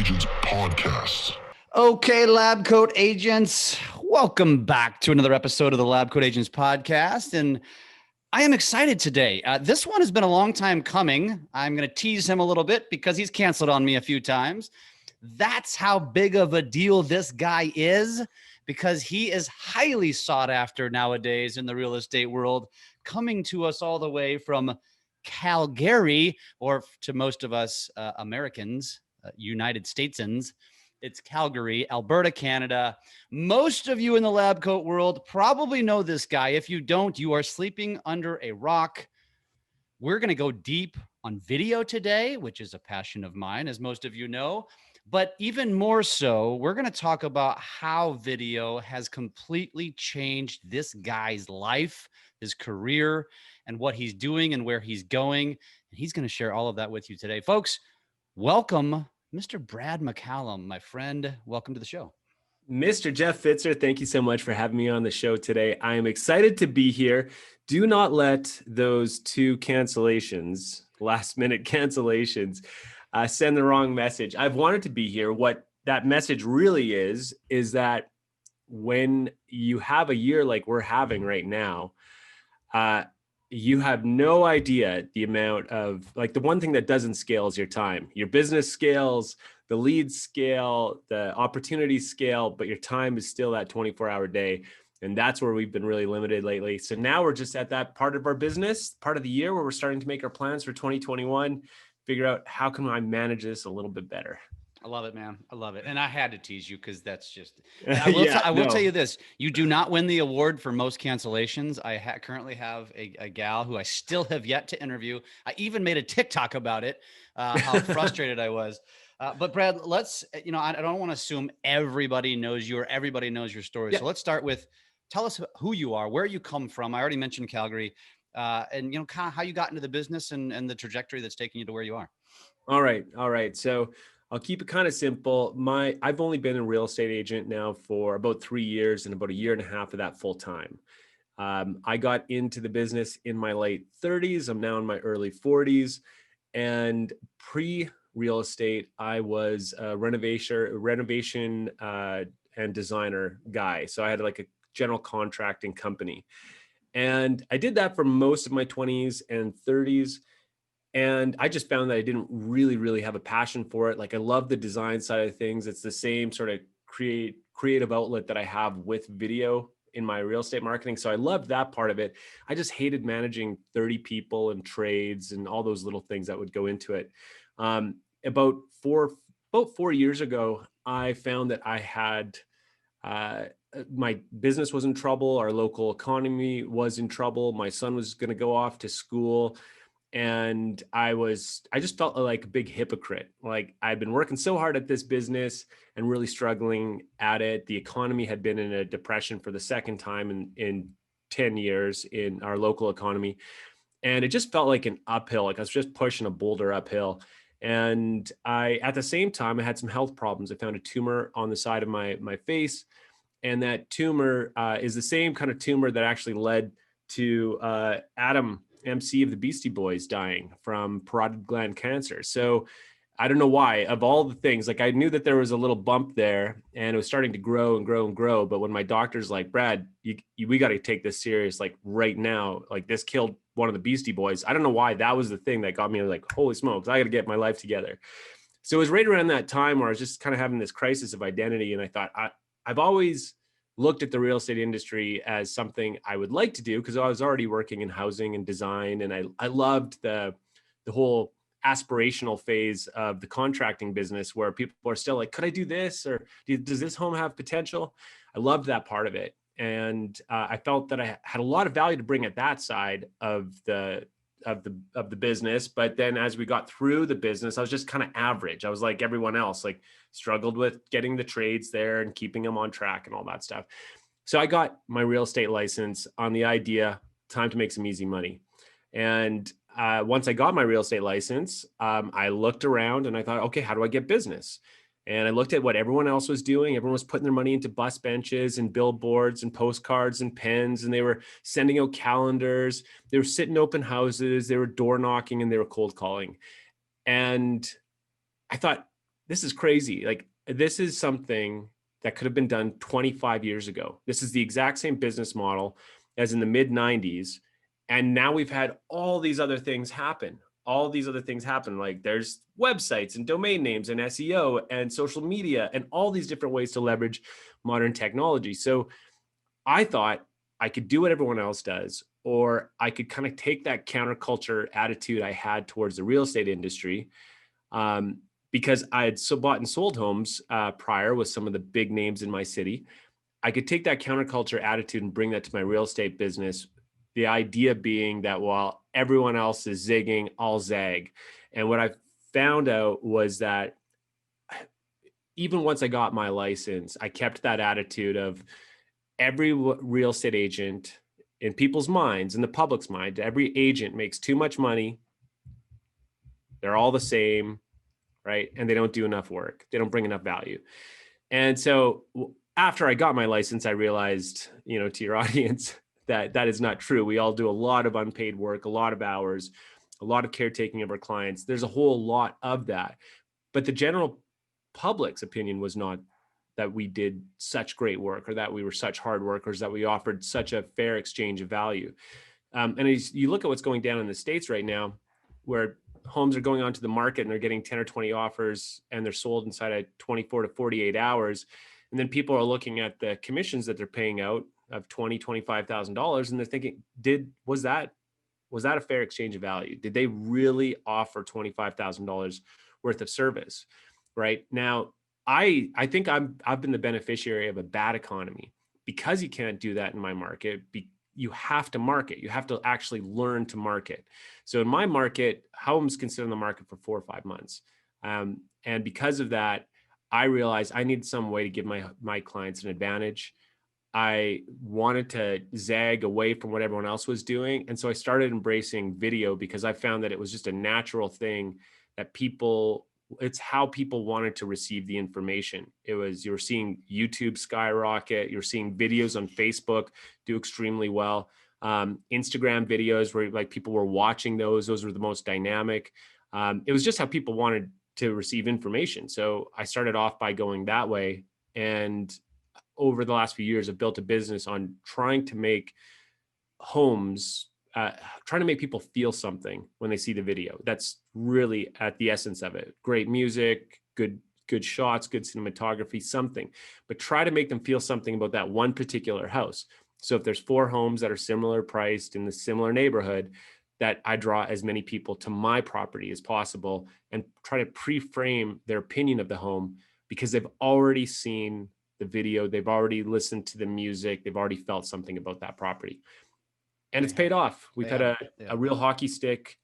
Agents podcast. Okay, LabCoat Agents, welcome back to another episode of the LabCoat Agents podcast. And I am excited today. This one has been a long time coming. I'm going to tease him a little bit because he's canceled on me a few times. That's how big of a deal this guy is, because he is highly sought after nowadays in the real estate world, coming to us all the way from Calgary, or to most of us Americans, United Statesans. It's Calgary, Alberta, Canada. Most of you in the lab coat world probably know this guy. If you don't, you are sleeping under a rock. We're going to go deep on video today, which is a passion of mine, as most of you know. But even more so, we're going to talk about how video has completely changed this guy's life, his career, and what he's doing and where he's going. And he's going to share all of that with you today. Folks, welcome, Mr. Brad McCallum, my friend. Welcome to the show. Mr. Jeff Pfitzer, thank you so much for having me on the show today. I am excited to be here. Do not let those two cancellations, last minute cancellations, send the wrong message. I've wanted to be here. What that message really is that when you have a year like we're having right now, you have no idea the amount of, like, the one thing that doesn't scale is your time. Your business scales, the leads scale, the opportunity scale, but your time is still that 24-hour day. And that's where we've been really limited lately. So now we're just at that part of our business, part of the year where we're starting to make our plans for 2021, figure out how can I manage this a little bit better. I love it, man. I love it. And I had to tease you because that's just, I will tell you this. You do not win the award for most cancellations. I currently have a gal who I still have yet to interview. I even made a TikTok about it, how frustrated I was. But Brad, let's, I don't want to assume everybody knows you or everybody knows your story. Yeah. So let's start with, tell us who you are, where you come from. I already mentioned Calgary, and kind of how you got into the business and the trajectory that's taking you to where you are. All right. So I'll keep it kind of simple. I've only been a real estate agent now for about 3 years, and about a year and a half of that full time. I got into the business in my late 30s. I'm now in my early 40s, and pre-real estate, I was a renovation and designer guy. So I had like a general contracting company, and I did that for most of my 20s and 30s. And I just found that I didn't really have a passion for it. Like, I love the design side of things. It's the same sort of creative outlet that I have with video in my real estate marketing. So I loved that part of it. I just hated managing 30 people and trades and all those little things that would go into it. About 4 years ago, I found that I had, my business was in trouble. Our local economy was in trouble. My son was going to go off to school. And I just felt like a big hypocrite. Like, I'd been working so hard at this business and really struggling at it. The economy had been in a depression for the second time in 10 years in our local economy. And it just felt like an uphill, like I was just pushing a boulder uphill. And at the same time, I had some health problems. I found a tumor on the side of my face. And that tumor is the same kind of tumor that actually led to Adam, MC of the Beastie Boys, dying from parotid gland cancer. So I don't know why, of all the things, like, I knew that there was a little bump there and it was starting to grow and grow and grow. But when my doctor's like, Brad, we got to take this serious, like right now, like this killed one of the Beastie Boys. I don't know why that was the thing that got me like, holy smokes, I got to get my life together. So it was right around that time where I was just kind of having this crisis of identity. And I thought, I've always looked at the real estate industry as something I would like to do, because I was already working in housing and design. And I loved the whole aspirational phase of the contracting business, where people are still like, could I do this? Or does this home have potential? I loved that part of it. And I felt that I had a lot of value to bring at that side of the business. But then as we got through the business, I was just kind of average. I was like everyone else, like struggled with getting the trades there and keeping them on track and all that stuff. So I got my real estate license on the idea, time to make some easy money. And once I got my real estate license, I looked around and I thought, okay, how do I get business? And I looked at what everyone else was doing. Everyone was putting their money into bus benches and billboards and postcards and pens, and they were sending out calendars. They were sitting open houses. They were door knocking and they were cold calling. And I thought, this is crazy. Like, this is something that could have been done 25 years ago. This is the exact same business model as in the mid 90s. And now we've had all these other things happen. All these other things happen. Like, there's websites and domain names and SEO and social media and all these different ways to leverage modern technology. So I thought I could do what everyone else does, or I could kind of take that counterculture attitude I had towards the real estate industry, because I had bought and sold homes prior with some of the big names in my city. I could take that counterculture attitude and bring that to my real estate business. The idea being that while everyone else is zigging, I'll zag. And what I found out was that even once I got my license, I kept that attitude of every real estate agent in people's minds, in the public's mind, every agent makes too much money. They're all the same, right? And they don't do enough work. They don't bring enough value. And so after I got my license, I realized, to your audience, that that is not true. We all do a lot of unpaid work, a lot of hours, a lot of caretaking of our clients. There's a whole lot of that. But the general public's opinion was not that we did such great work, or that we were such hard workers, that we offered such a fair exchange of value. And as you look at what's going down in the States right now, where homes are going onto the market and they're getting 10 or 20 offers and they're sold inside of 24 to 48 hours. And then people are looking at the commissions that they're paying out of $20,000, $25,000. And they're thinking, was that a fair exchange of value? Did they really offer $25,000 worth of service? Right now, I think I've been the beneficiary of a bad economy, because you can't do that in my market. You have to market. You have to actually learn to market. So in my market, homes can sit on the market for 4 or 5 months. And because of that, I realized I needed some way to give my clients an advantage. I wanted to zag away from what everyone else was doing. And so I started embracing video, because I found that it was just a natural thing that it's how people wanted to receive the information. You were seeing YouTube skyrocket. You're seeing videos on Facebook do extremely well. Instagram videos where like people were watching those were the most dynamic. It was just how people wanted to receive information. So I started off by going that way. And over the last few years, I've built a business on trying to make homes, trying to make people feel something when they see the video. That's really at the essence of it. Great music, good shots, good cinematography, something, but try to make them feel something about that one particular house. So if there's 4 homes that are similar priced in the similar neighborhood, that I draw as many people to my property as possible and try to pre-frame their opinion of the home, because they've already seen the video, they've already listened to the music, they've already felt something about that property. And it's paid off. We've had a real hockey stick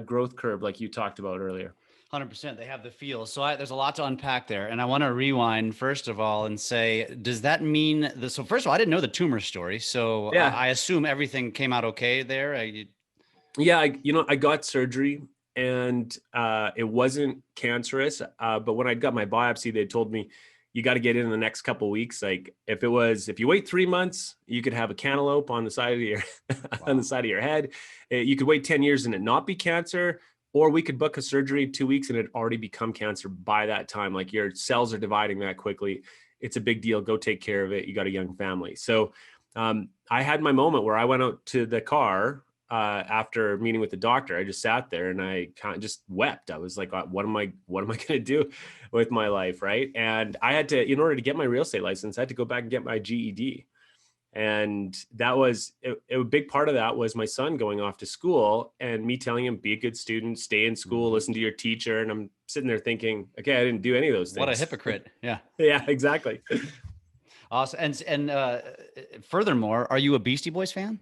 growth curve, like you talked about earlier. 100%. They have the feel. So there's a lot to unpack there. And I want to rewind first of all and say, does that mean so first of all, I didn't know the tumor story. So yeah. I assume everything came out okay there. Yeah. I got surgery, and it wasn't cancerous. But when I got my biopsy, they told me, you got to get in the next couple of weeks. Like if you wait 3 months, you could have a cantaloupe on the side of your, on the side of your head. You could wait 10 years and it not be cancer, or we could book a surgery in 2 weeks and it already become cancer by that time. Like your cells are dividing that quickly. It's a big deal. Go take care of it. You got a young family. So I had my moment where I went out to the car after meeting with the doctor. I just sat there and I kind of just wept. I was like, what am I going to do with my life? Right. And I had to, in order to get my real estate license, I had to go back and get my GED. And that was a big part of that was my son going off to school and me telling him, be a good student, stay in school, listen to your teacher. And I'm sitting there thinking, okay, I didn't do any of those things. What a hypocrite. Yeah. Yeah, exactly. Awesome. And furthermore, are you a Beastie Boys fan?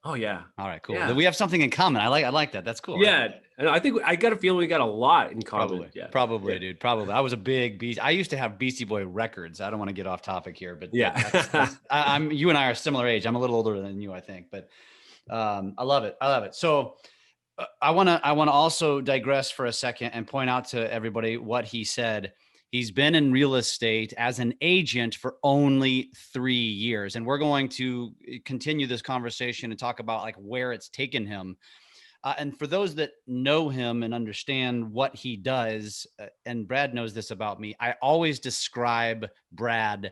Oh yeah. All right, cool. Yeah. We have something in common. I like that. That's cool. Yeah. Right? And I think I got a feeling we got a lot in common. Probably, dude. Probably. I was a big I used to have Beastie Boy records. I don't want to get off topic here, but yeah, you and I are similar age. I'm a little older than you, I think, but I love it. So I want to also digress for a second and point out to everybody what he said. He's been in real estate as an agent for only 3 years. And we're going to continue this conversation and talk about like where it's taken him. And for those that know him and understand what he does, and Brad knows this about me, I always describe Brad,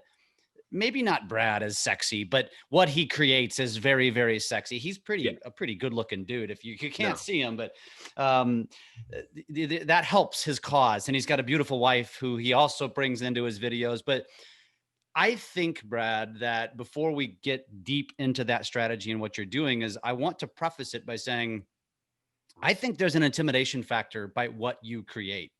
maybe not Brad as sexy, but what he creates is very, very sexy. He's Yeah. a pretty good looking dude if you can't No. see him, but um, that helps his cause. And he's got a beautiful wife who he also brings into his videos. But I think, Brad, that before we get deep into that strategy and what you're doing is I want to preface it by saying, I think there's an intimidation factor by what you create.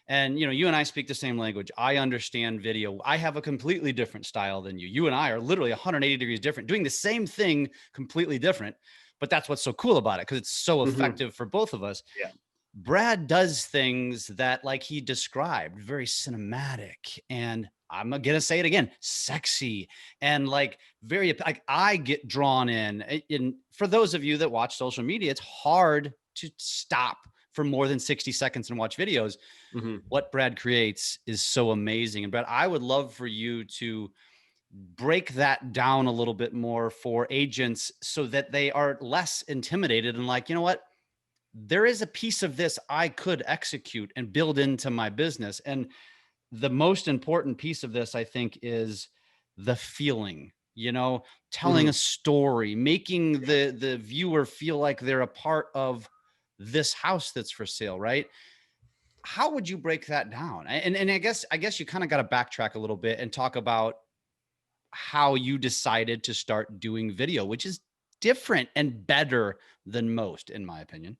And, you and I speak the same language. I understand video. I have a completely different style than you. You and I are literally 180 degrees different, doing the same thing completely different. But that's what's so cool about it, because it's so effective for both of us. Yeah. Brad does things that, like he described, very cinematic, and I'm gonna say it again, sexy, and like very, like I get drawn in. For those of you that watch social media, it's hard to stop for more than 60 seconds and watch videos. What Brad creates is so amazing. And Brad, I would love for you to break that down a little bit more for agents so that they are less intimidated and like, you know what? There is a piece of this I could execute and build into my business. And the most important piece of this, I think, is the feeling, telling a story, making the viewer feel like they're a part of this house that's for sale, right? How would you break that down? And I guess you kind of got to backtrack a little bit and talk about how you decided to start doing video, which is different and better than most, in my opinion.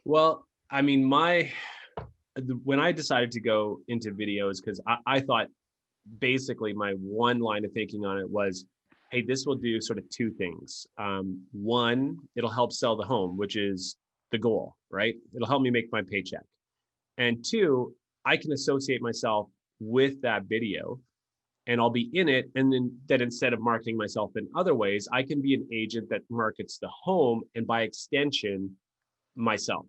Well, I mean, when I decided to go into videos, because I thought basically my one line of thinking on it was, hey, this will do sort of two things. One, it'll help sell the home, which is the goal, right? It'll help me make my paycheck. And two, I can associate myself with that video and I'll be in it. And then that instead of marketing myself in other ways, I can be an agent that markets the home and by extension, myself.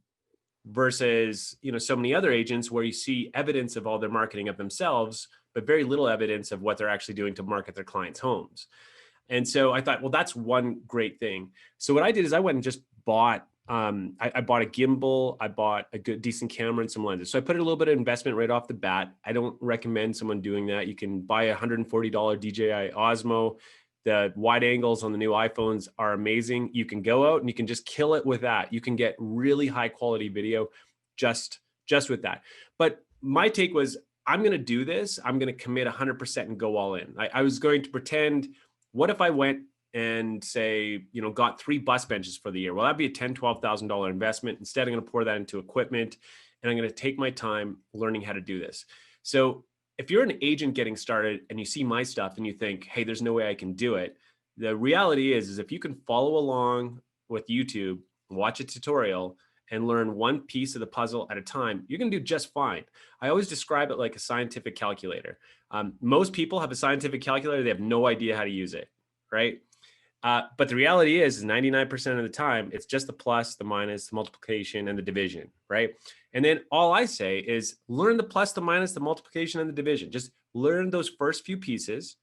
Versus, so many other agents where you see evidence of all their marketing of themselves, but very little evidence of what they're actually doing to market their clients' homes. And so I thought, well, that's one great thing. So what I did is I went and just bought, I bought a gimbal, I bought a good, decent camera and some lenses. So I put a little bit of investment right off the bat. I don't recommend someone doing that. You can buy a $140 DJI Osmo. The wide angles on the new iPhones are amazing. You can go out and you can just kill it with that. You can get really high quality video just with that. But my take was, I'm going to do this. I'm going to commit 100% and go all in. I was going to pretend, what if I went and say, got 3 bus benches for the year? Well, that'd be a $10,000, $12,000 investment. Instead, I'm going to pour that into equipment and I'm going to take my time learning how to do this. So if you're an agent getting started and you see my stuff and you think, hey, there's no way I can do it. The reality is if you can follow along with YouTube, watch a tutorial and learn one piece of the puzzle at a time, you're going to do just fine. I always describe it like a scientific calculator. Most people have a scientific calculator. They have no idea how to use it, right? But the reality is 99% of the time, it's just the plus, the minus, the multiplication, and the division, right? And then all I say is learn the plus, the minus, the multiplication, and the division. Just learn those first few pieces.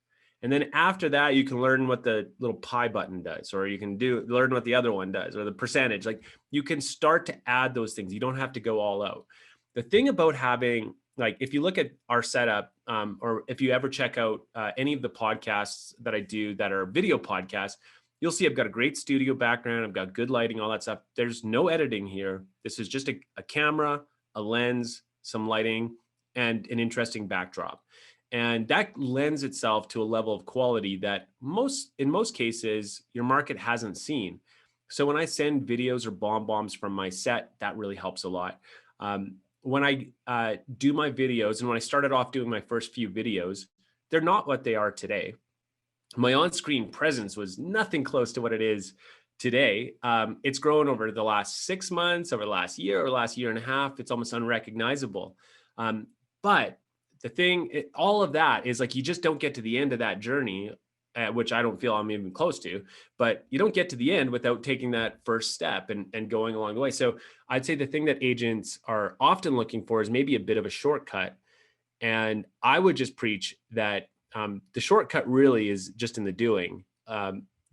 And then after that, you can learn what the little pi button does, or you can learn what the other one does, or the percentage. Like you can start to add those things. You don't have to go all out. The thing about having, like, if you look at our setup, or if you ever check out any of the podcasts that I do that are video podcasts, you'll see I've got a great studio background. I've got good lighting, all that stuff. There's no editing here. This is just a camera, a lens, some lighting, and an interesting backdrop. And that lends itself to a level of quality that in most cases, your market hasn't seen. So when I send videos or bombs from my set, that really helps a lot. When I do my videos, and when I started off doing my first few videos, they're not what they are today. My on-screen presence was nothing close to what it is today. It's grown over the last 6 months, over the last year, or last year and a half. It's almost unrecognizable. But the thing, all of that is like, you just don't get to the end of that journey, which I don't feel I'm even close to, but you don't get to the end without taking that first step and going along the way. So I'd say the thing that agents are often looking for is maybe a bit of a shortcut. And I would just preach that the shortcut really is just in the doing.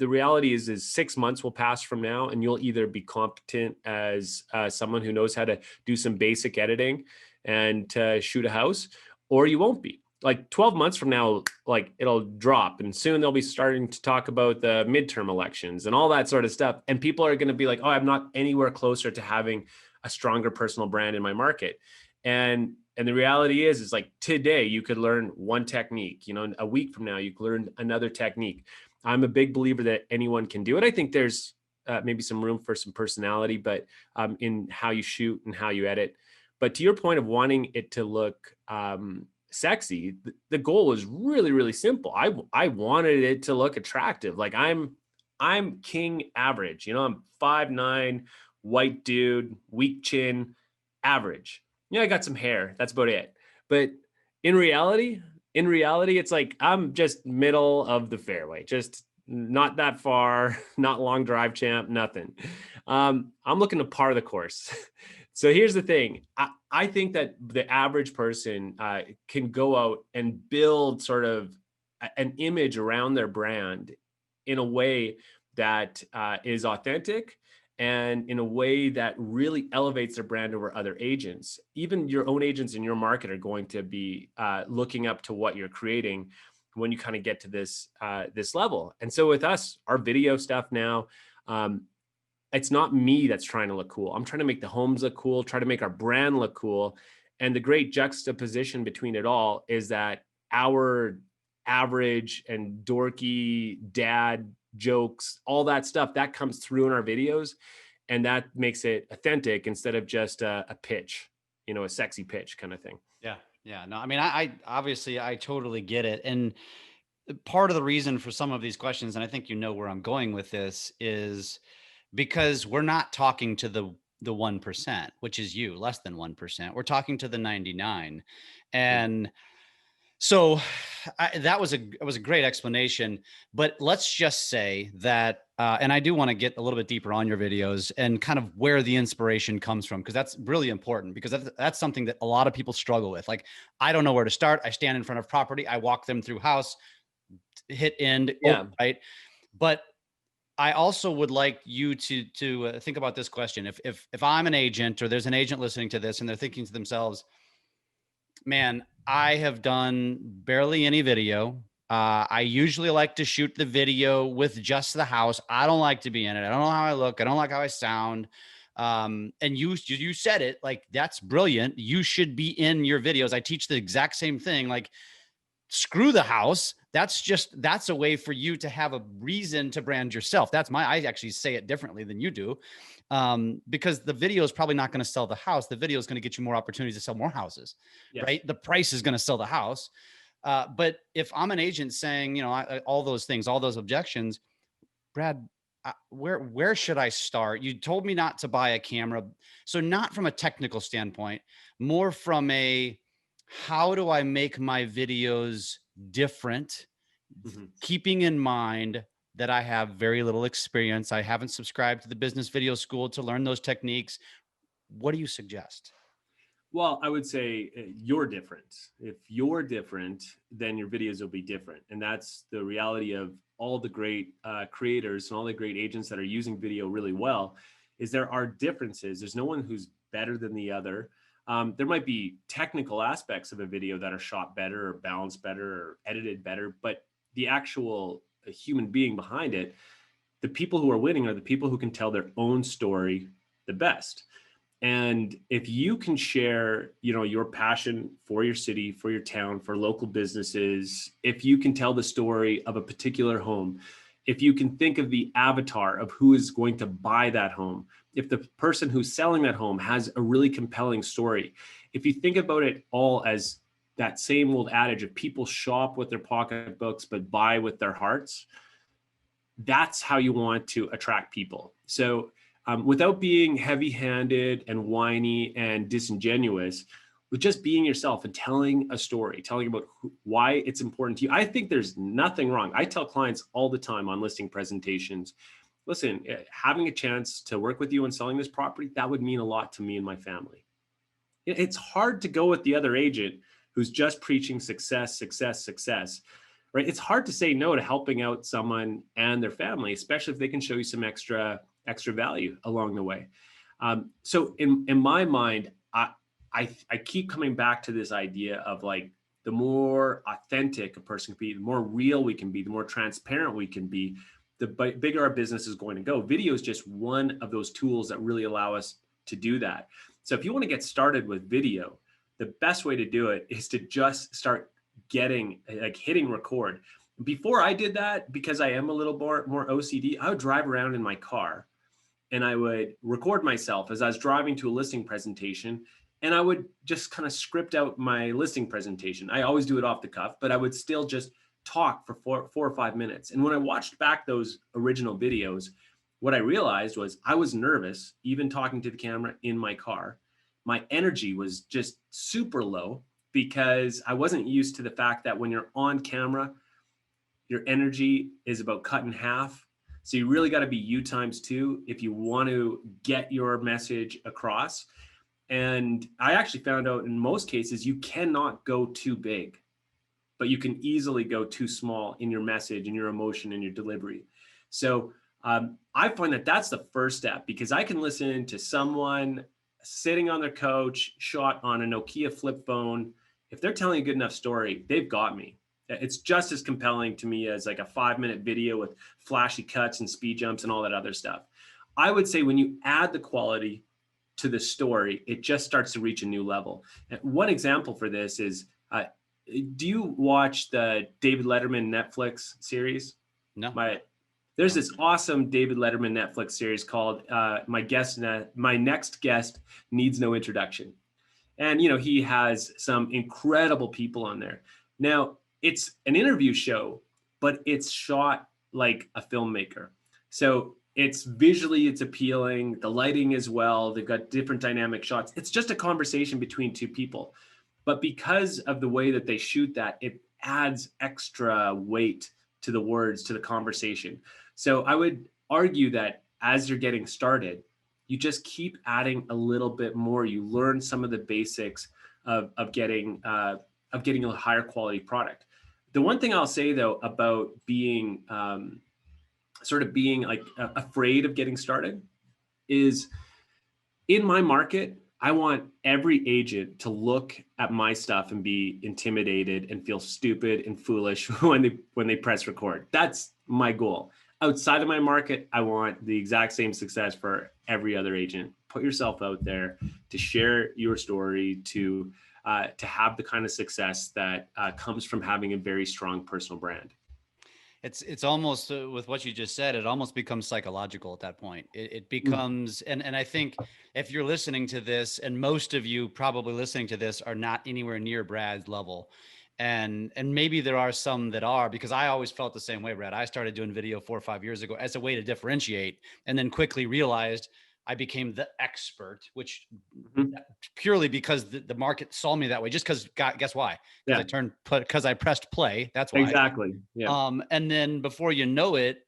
the reality is 6 months will pass from now, and you'll either be competent as someone who knows how to do some basic editing and shoot a house, or you won't be. Like 12 months from now, like it'll drop, and soon they'll be starting to talk about the midterm elections and all that sort of stuff. And people are going to be like, oh, I'm not anywhere closer to having a stronger personal brand in my market. And the reality is like today you could learn one technique, you know, a week from now, you could learn another technique. I'm a big believer that anyone can do it. I think there's maybe some room for some personality, but in how you shoot and how you edit. But to your point of wanting it to look sexy, the goal is really, really simple. I wanted it to look attractive. Like I'm king average, you know, I'm 5'9", white dude, weak chin, average. Yeah, I got some hair. That's about it. But in reality, it's like I'm just middle of the fairway, just not that far, not long drive champ, nothing. I'm looking to par the course. So here's the thing. I think that the average person can go out and build sort of an image around their brand in a way that is authentic and in a way that really elevates their brand over other agents. Even your own agents in your market are going to be looking up to what you're creating when you kind of get to this level. And so with us, our video stuff now, it's not me that's trying to look cool. I'm trying to make the homes look cool, try to make our brand look cool. And the great juxtaposition between it all is that our average and dorky dad jokes, all that stuff that comes through in our videos. And that makes it authentic instead of just a pitch, you know, a sexy pitch kind of thing. Yeah. Yeah. No, I mean, I obviously I totally get it. And part of the reason for some of these questions, and I think you know where I'm going with this, is because we're not talking to the 1%, which is you, less than 1%. We're talking to the 99. And so that was a great explanation, but let's just say that, and I do want to get a little bit deeper on your videos and kind of where the inspiration comes from, because that's really important, because that's something that a lot of people struggle with. Like, I don't know where to start. I stand in front of property. I walk them through house, hit end. Yeah. Right. But I also would like you to think about this question. If I'm an agent, or there's an agent listening to this and they're thinking to themselves, man, I have done barely any video. I usually like to shoot the video with just the house. I don't like to be in it. I don't know how I look. I don't like how I sound. And you said it, like, that's brilliant. You should be in your videos. I teach the exact same thing. Like, screw the house. That's a way for you to have a reason to brand yourself. I actually say it differently than you do. Because the video is probably not going to sell the house. The video is going to get you more opportunities to sell more houses, yes. Right? The price is going to sell the house. But if I'm an agent saying, you know, all those things, all those objections, Brad, where should I start? You told me not to buy a camera. So not from a technical standpoint, more from how do I make my videos different, keeping in mind that I have very little experience. I haven't subscribed to the business video school to learn those techniques. What do you suggest? Well, I would say you're different. If you're different, then your videos will be different. And that's the reality of all the great creators and all the great agents that are using video really well, is there are differences. There's no one who's better than the other. There might be technical aspects of a video that are shot better or balanced better or edited better, but the actual human being behind it, the people who are winning are the people who can tell their own story the best. And if you can share, you know, your passion for your city, for your town, for local businesses, if you can tell the story of a particular home, if you can think of the avatar of who is going to buy that home, if the person who's selling that home has a really compelling story, if you think about it all as that same old adage of people shop with their pocketbooks, but buy with their hearts, that's how you want to attract people. So without being heavy-handed and whiny and disingenuous, with just being yourself and telling a story, telling about why it's important to you. I think there's nothing wrong. I tell clients all the time on listing presentations, listen, having a chance to work with you on selling this property, that would mean a lot to me and my family. It's hard to go with the other agent who's just preaching success, success, success. right? It's hard to say no to helping out someone and their family, especially if they can show you some extra value along the way. So in my mind, I keep coming back to this idea of like, the more authentic a person can be, the more real we can be, the more transparent we can be, the bigger our business is going to go. Video is just one of those tools that really allow us to do that. So if you want to get started with video, the best way to do it is to just start hitting record. Before I did that, because I am a little more OCD, I would drive around in my car and I would record myself as I was driving to a listing presentation. And I would just kind of script out my listing presentation. I always do it off the cuff, but I would still just talk for four or 5 minutes. And when I watched back those original videos, what I realized was I was nervous, even talking to the camera in my car. My energy was just super low because I wasn't used to the fact that when you're on camera, your energy is about cut in half. So you really got to be you times two if you want to get your message across. And I actually found out in most cases, you cannot go too big, but you can easily go too small in your message and your emotion and your delivery. So I find that that's the first step, because I can listen to someone sitting on their couch, shot on a Nokia flip phone. If they're telling a good enough story, they've got me. It's just as compelling to me as like a 5-minute video with flashy cuts and speed jumps and all that other stuff. I would say when you add the quality to the story, it just starts to reach a new level. And one example for this is, do you watch the David Letterman Netflix series? No. There's this awesome David Letterman Netflix series called My Next Guest Needs No Introduction. And, he has some incredible people on there. Now, it's an interview show, but it's shot like a filmmaker. So it's appealing. The lighting as well. They've got different dynamic shots. It's just a conversation between two people. But because of the way that they shoot that, it adds extra weight to the words, to the conversation. So I would argue that as you're getting started, you just keep adding a little bit more. You learn some of the basics of getting a higher quality product. The one thing I'll say though about being being like afraid of getting started is, in my market, I want every agent to look at my stuff and be intimidated and feel stupid and foolish when they press record. That's my goal. Outside of my market, I want the exact same success for every other agent. Put yourself out there to share your story, to have the kind of success that comes from having a very strong personal brand. It's almost with what you just said, it almost becomes psychological at that point. It becomes, and I think if you're listening to this, and most of you probably listening to this are not anywhere near Brad's level, and maybe there are some that are, because I always felt the same way, Brad. I started doing video 4 or 5 years ago as a way to differentiate, and then quickly realized I became the expert, which purely because the market saw me that way. Just because, guess why? Because I pressed play. That's why. Exactly. Yeah. And then before you know it,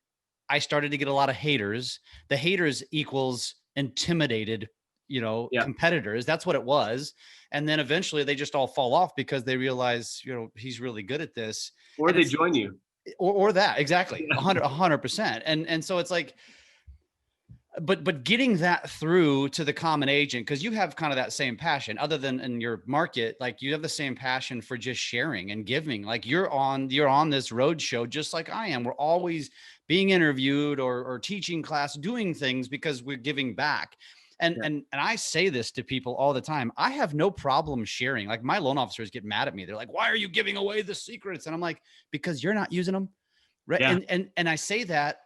I started to get a lot of haters. The haters equals intimidated, competitors. That's what it was. And then eventually they just all fall off because they realize, he's really good at this. Or they join you. Or that. Exactly. 100%. And so it's like, but getting that through to the common agent, because you have kind of that same passion, other than in your market, like you have the same passion for just sharing and giving. Like you're on this road show just like I am. We're always being interviewed or teaching class, doing things because we're giving back. And I say this to people all the time. I have no problem sharing. Like my loan officers get mad at me. They're like, "Why are you giving away the secrets?" And I'm like, "Because you're not using them." Right. Yeah. And I say that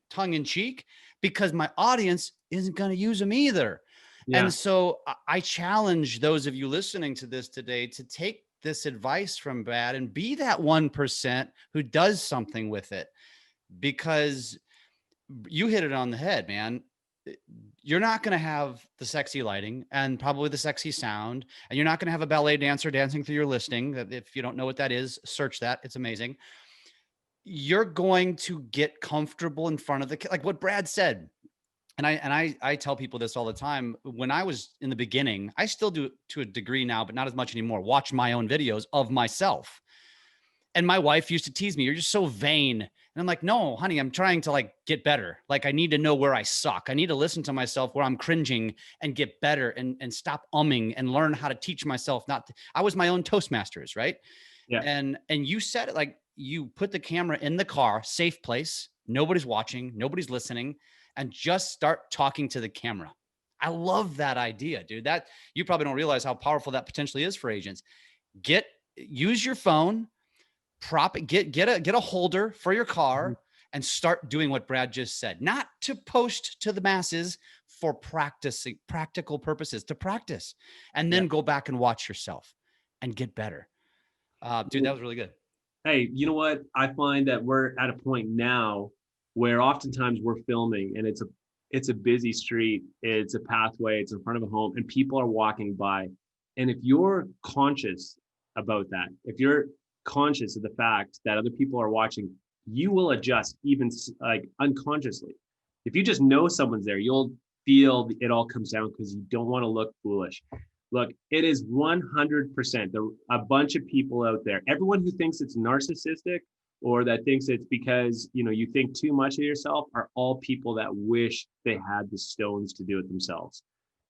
tongue in cheek, because my audience isn't going to use them either. Yeah. And so I challenge those of you listening to this today to take this advice from Brad and be that 1% who does something with it, because you hit it on the head, man. You're not going to have the sexy lighting and probably the sexy sound, and you're not going to have a ballet dancer dancing through your listing. If you don't know what that is, search that. It's amazing. You're going to get comfortable in front of like what Brad said. And I tell people this all the time. When I was in the beginning, I still do to a degree now, but not as much anymore, watch my own videos of myself. And my wife used to tease me, you're just so vain. And I'm like, no, honey, I'm trying to like get better. Like I need to know where I suck. I need to listen to myself where I'm cringing and get better and stop umming and learn how to teach myself not to. I was my own Toastmasters, right? Yeah. And you said it, like you put the camera in the car, safe place, nobody's watching, nobody's listening, and just start talking to the camera. I love that idea, dude. That you probably don't realize how powerful that potentially is for agents. Use your phone, get a holder for your car and start doing what Brad just said, not to post to the masses, for practical purposes, to practice, and then go back and watch yourself and get better. Dude, that was really good. Hey, you know what? I find that we're at a point now where oftentimes we're filming and it's a busy street, it's a pathway, it's in front of a home, and people are walking by. And if you're conscious about that, if you're conscious of the fact that other people are watching, you will adjust even like unconsciously. If you just know someone's there, you'll feel it all comes down because you don't want to look foolish. Look, it is 100% a bunch of people out there. Everyone who thinks it's narcissistic or that thinks it's because, you know, you think too much of yourself are all people that wish they had the stones to do it themselves.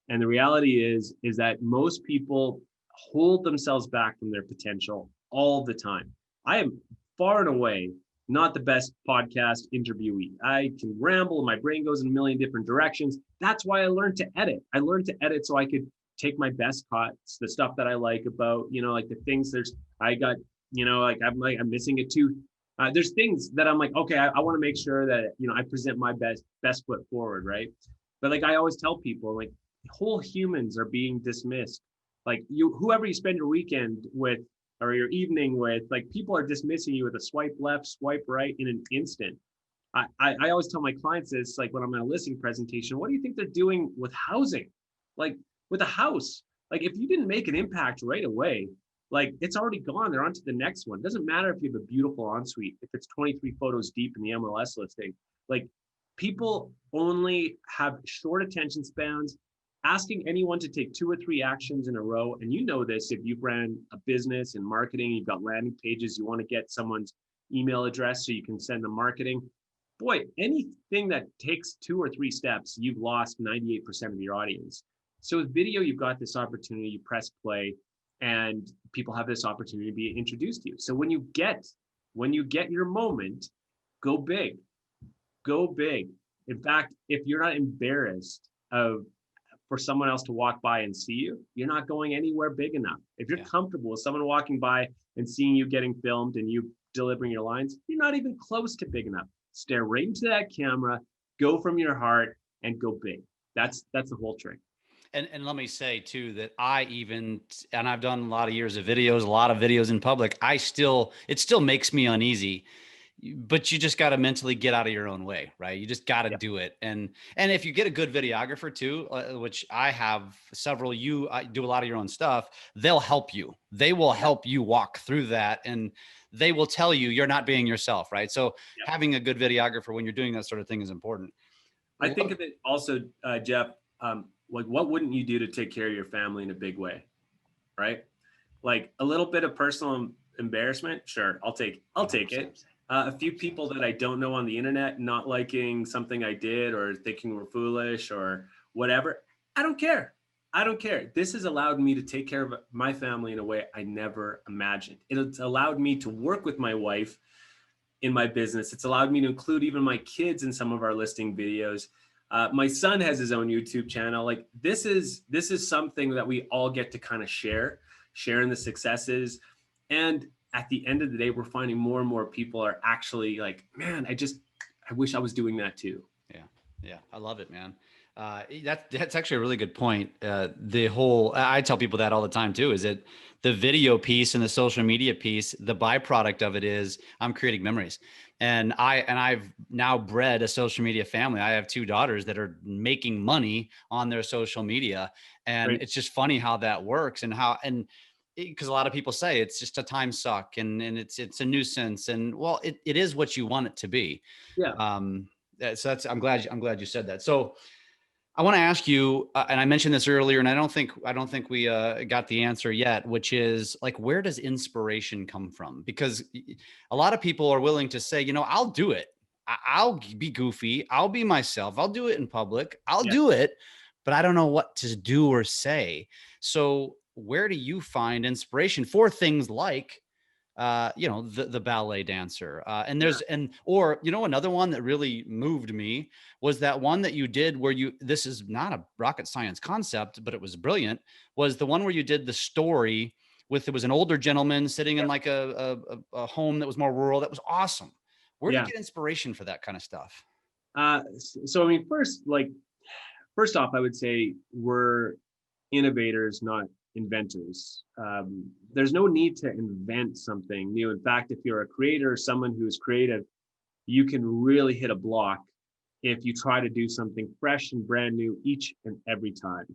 And the reality is that most people hold themselves back from their potential all the time. I am far and away not the best podcast interviewee. I can ramble and my brain goes in a million different directions. That's why I learned to edit. I learned to edit so I could take my best cuts, the stuff that I like about, you know, like the things I got, you know, like I'm missing a tooth. There's things that I'm like, okay, I want to make sure that, you know, I present my best foot forward. Right. But like, I always tell people, like, whole humans are being dismissed. Like whoever you spend your weekend with or your evening with, like people are dismissing you with a swipe left, swipe right in an instant. I always tell my clients this, like when I'm in a listing presentation, what do you think they're doing with housing? Like, with a house, like if you didn't make an impact right away, like it's already gone. They're on to the next one. It doesn't matter if you have a beautiful ensuite, if it's 23 photos deep in the MLS listing. Like people only have short attention spans. Asking anyone to take 2 or 3 actions in a row, and you know this if you've ran a business in marketing, you've got landing pages, you want to get someone's email address so you can send them marketing. Boy, anything that takes 2 or 3 steps, you've lost 98% of your audience. So with video, you've got this opportunity, you press play and people have this opportunity to be introduced to you. So when you get your moment, go big, go big. In fact, if you're not embarrassed for someone else to walk by and see you, you're not going anywhere big enough. If you're comfortable with someone walking by and seeing you getting filmed and you delivering your lines, you're not even close to big enough. Stare right into that camera, go from your heart and go big. That's the whole trick. And let me say too, that and I've done a lot of years of videos, a lot of videos in public. It still makes me uneasy, but you just got to mentally get out of your own way, right? You just got to do it. And if you get a good videographer too, which I have several, you do a lot of your own stuff, they'll help you. They will help you walk through that. And they will tell you you're not being yourself, right? So having a good videographer when you're doing that sort of thing is important. I think of it also, Jeff, like what wouldn't you do to take care of your family in a big way, right? Like a little bit of personal embarrassment, sure, I'll take it. A few people that I don't know on the internet not liking something I did or thinking we're foolish or whatever, I don't care. This has allowed me to take care of my family in a way I never imagined. It's allowed me to work with my wife in my business. It's allowed me to include even my kids in some of our listing videos. My son has his own YouTube channel. Like this is something that we all get to kind of sharing the successes. And at the end of the day, we're finding more and more people are actually like, man, I wish I was doing that too. Yeah. I love it, man. That's actually a really good point. I tell people that all the time too, is that the video piece and the social media piece, the byproduct of it is I'm creating memories. And I've now bred a social media family. I have 2 daughters that are making money on their social media. And It's just funny how that works because a lot of people say it's just a time suck and it's a nuisance. And well, it is what you want it to be. Yeah. So I'm glad you said that. So I want to ask you, and I mentioned this earlier, and I don't think we got the answer yet, which is like, where does inspiration come from? Because a lot of people are willing to say, I'll do it. I'll be goofy. I'll be myself. I'll do it in public. I'll Yeah. do it, but I don't know what to do or say. So where do you find inspiration for things like the ballet dancer, and Yeah. another one that really moved me was that one that you did where this is not a rocket science concept, but it was brilliant, was the one where you did the story with, it was an older gentleman sitting in like a home that was more rural. That was awesome. Where do you Yeah. get inspiration for that kind of stuff? So I mean, first off, I would say we're innovators, not inventors. There's no need to invent something new. In fact, if you're a creator, someone who's creative, you can really hit a block if you try to do something fresh and brand new each and every time.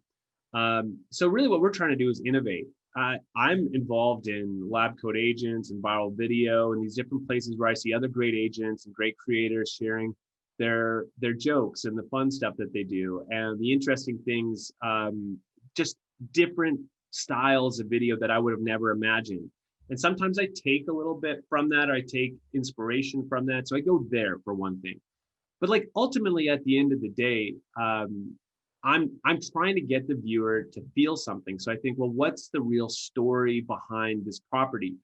So really what we're trying to do is innovate. I'm involved in LabCoatAgents and viral video and these different places where I see other great agents and great creators sharing their jokes and the fun stuff that they do and the interesting things, just different styles of video that I would have never imagined. And sometimes I take a little bit from that, or I take inspiration from that. So I go there for one thing. But like ultimately at the end of the day, I'm trying to get the viewer to feel something. So I think, well, what's the real story behind this property?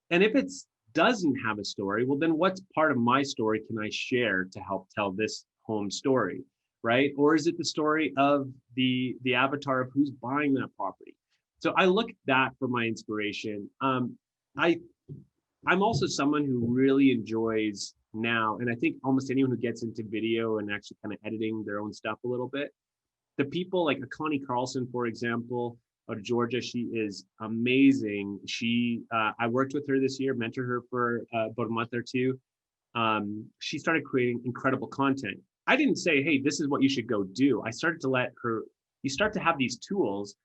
And if it doesn't have a story, well, then what's part of my story can I share to help tell this home story, right? Or is it the story of the avatar of who's buying that property? So I look at that for my inspiration. I I'm also someone who really enjoys now, and I think almost anyone who gets into video and actually kind of editing their own stuff a little bit, the people like Connie Carlson, for example, out of Georgia, she is amazing. I worked with her this year, mentored her for about a month or two. She started creating incredible content. I didn't say, hey, this is what you should go do. I started to let her, you start to have these tools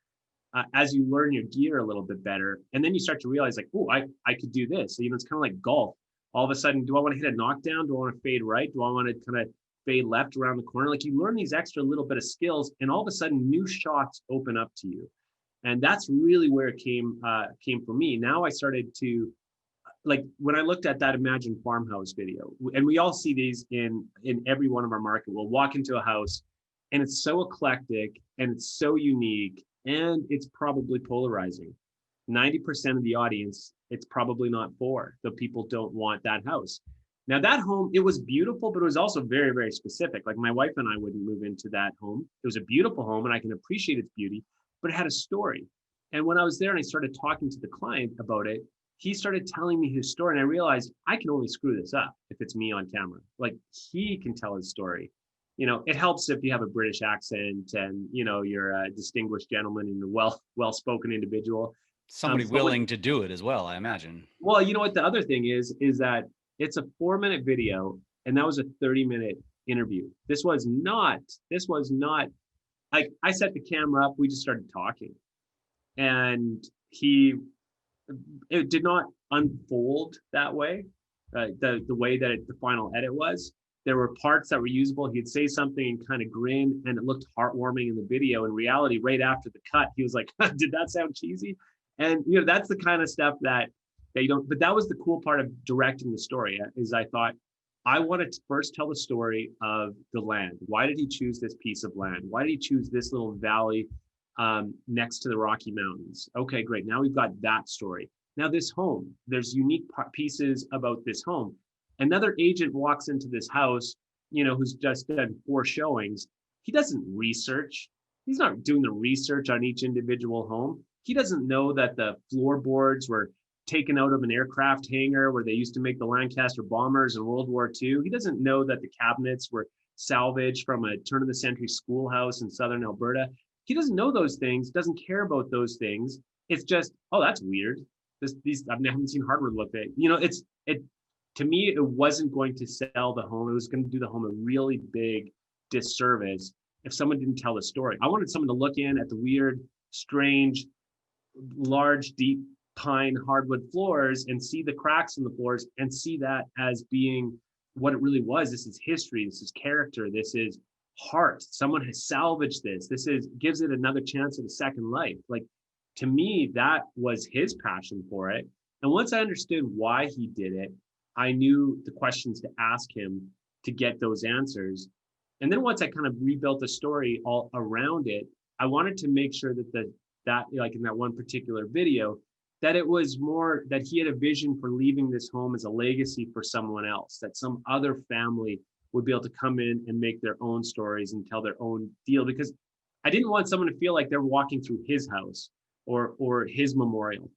as you learn your gear a little bit better. And then you start to realize like, oh, I could do this. So, it's kind of like golf. All of a sudden, do I want to hit a knockdown? Do I want to fade right? Do I want to kind of fade left around the corner? Like you learn these extra little bit of skills and all of a sudden new shots open up to you. And that's really where it came for me. Now I started to, like when I looked at that Imagine Farmhouse video, and we all see these in every one of our market, we'll walk into a house and it's so eclectic and it's so unique and it's probably polarizing. 90% of the audience, it's probably not for. The people don't want that house. Now that home, it was beautiful, but it was also very, very specific. Like my wife and I wouldn't move into that home. It was a beautiful home and I can appreciate its beauty, but it had a story. And when I was there and I started talking to the client about it, he started telling me his story and I realized I can only screw this up if it's me on camera. Like he can tell his story. It helps if you have a British accent and, you're a distinguished gentleman and a well-spoken individual. Somebody willing to do it as well, I imagine. Well, you know what the other thing is that it's a 4-minute video and that was a 30-minute interview. This was not like I set the camera up, we just started talking. And it did not unfold that way, the way that the final edit was. There were parts that were usable. He'd say something and kind of grin, and it looked heartwarming in the video. In reality, right after the cut, he was like, "Did that sound cheesy?" And that's the kind of stuff that you don't. But that was the cool part of directing the story. Is I thought I wanted to first tell the story of the land. Why did he choose this piece of land? Why did he choose this little valley next to the Rocky Mountains? Okay, great. Now we've got that story. Now this home, there's unique pieces about this home. Another agent walks into this house, who's just done 4 showings. He doesn't research. He's not doing the research on each individual home. He doesn't know that the floorboards were taken out of an aircraft hangar where they used to make the Lancaster bombers in World War II. He doesn't know that the cabinets were salvaged from a turn of the century schoolhouse in southern Alberta. He doesn't know those things, doesn't care about those things. It's just, oh, that's weird. I haven't seen hardware look at. To me, it wasn't going to sell the home. It was going to do the home a really big disservice if someone didn't tell the story. I wanted someone to look in at the weird, strange, large, deep pine hardwood floors and see the cracks in the floors and see that as being what it really was. This is history. This is character. This is heart. Someone has salvaged this. This gives it another chance at a second life. Like, to me, that was his passion for it. And once I understood why he did it, I knew the questions to ask him to get those answers. And then once I kind of rebuilt the story all around it, I wanted to make sure that like in that one particular video, that it was more that he had a vision for leaving this home as a legacy for someone else, that some other family would be able to come in and make their own stories and tell their own deal. Because I didn't want someone to feel like they're walking through his house or his memorial.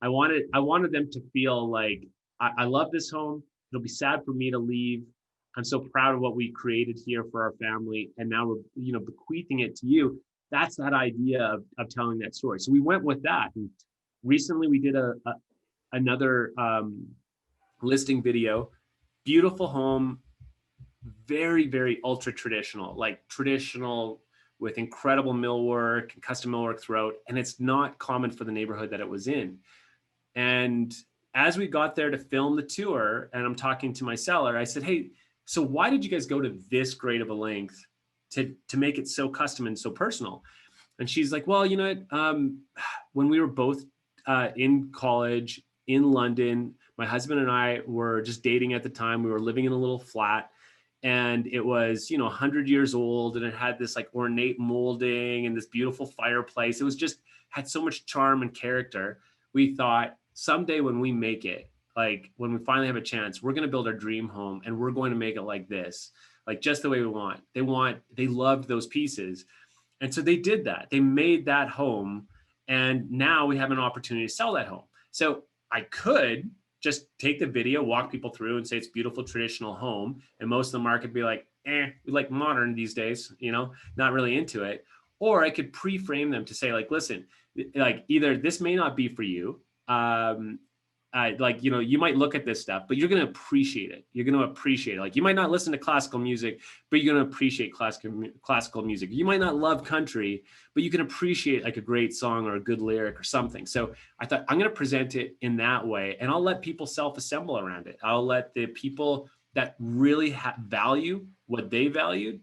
I wanted them to feel like, I love this home. It'll be sad for me to leave. I'm so proud of what we created here for our family, and now we're bequeathing it to you. That's that idea of telling that story. So we went with that. And recently we did another listing video. Beautiful home, very, very ultra traditional, like traditional with incredible millwork and custom millwork throughout. And it's not common for the neighborhood that it was in. And as we got there to film the tour, and I'm talking to my seller, I said, hey, so why did you guys go to this great of a length to make it so custom and so personal? And she's like, well, you know what? When we were both in college in London, my husband and I were just dating at the time. We were living in a little flat, and it was, 100 years old, and it had this like ornate molding and this beautiful fireplace. It was just had so much charm and character. We thought someday when we make it, like when we finally have a chance, we're going to build our dream home, and we're going to make it like this, like just the way we want. They loved those pieces. And so they did that. They made that home. And now we have an opportunity to sell that home. So I could just take the video, walk people through and say it's beautiful traditional home. And most of the market be like, we like modern these days, not really into it. Or I could pre-frame them to say like, listen, like either this may not be for you. You might look at this stuff, but you're going to appreciate it. You're going to appreciate it. Like you might not listen to classical music, but you're going to appreciate classical music. You might not love country, but you can appreciate like a great song or a good lyric or something. So I thought I'm going to present it in that way, and I'll let people self-assemble around it. I'll let the people that really value what they valued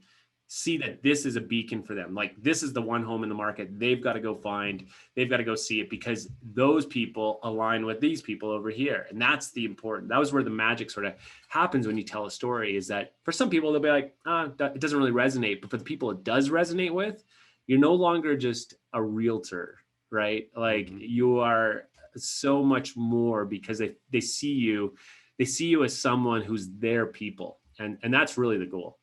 see that this is a beacon for them. Like this is the one home in the market they've got to go find. They've got to go see it because those people align with these people over here. And that was where the magic sort of happens when you tell a story, is that for some people, they'll be like, it doesn't really resonate. But for the people it does resonate with, you're no longer just a realtor, right? Like you are so much more, because they see you as someone who's their people. And that's really the goal.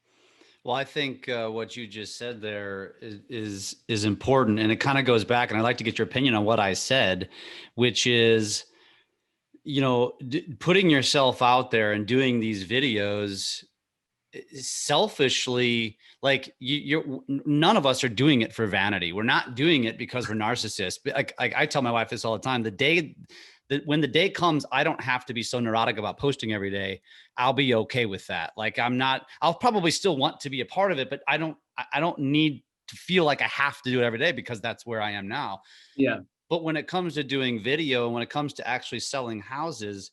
Well, I think what you just said there is important, and it kind of goes back. And I'd like to get your opinion on what I said, which is, putting yourself out there and doing these videos selfishly. Like none of us are doing it for vanity. We're not doing it because we're narcissists. Like I tell my wife this all the time. When the day comes, I don't have to be so neurotic about posting every day. I'll be okay with that. Like I'll probably still want to be a part of it, but I don't need to feel like I have to do it every day, because that's where I am now. Yeah. But when it comes to doing video, and when it comes to actually selling houses,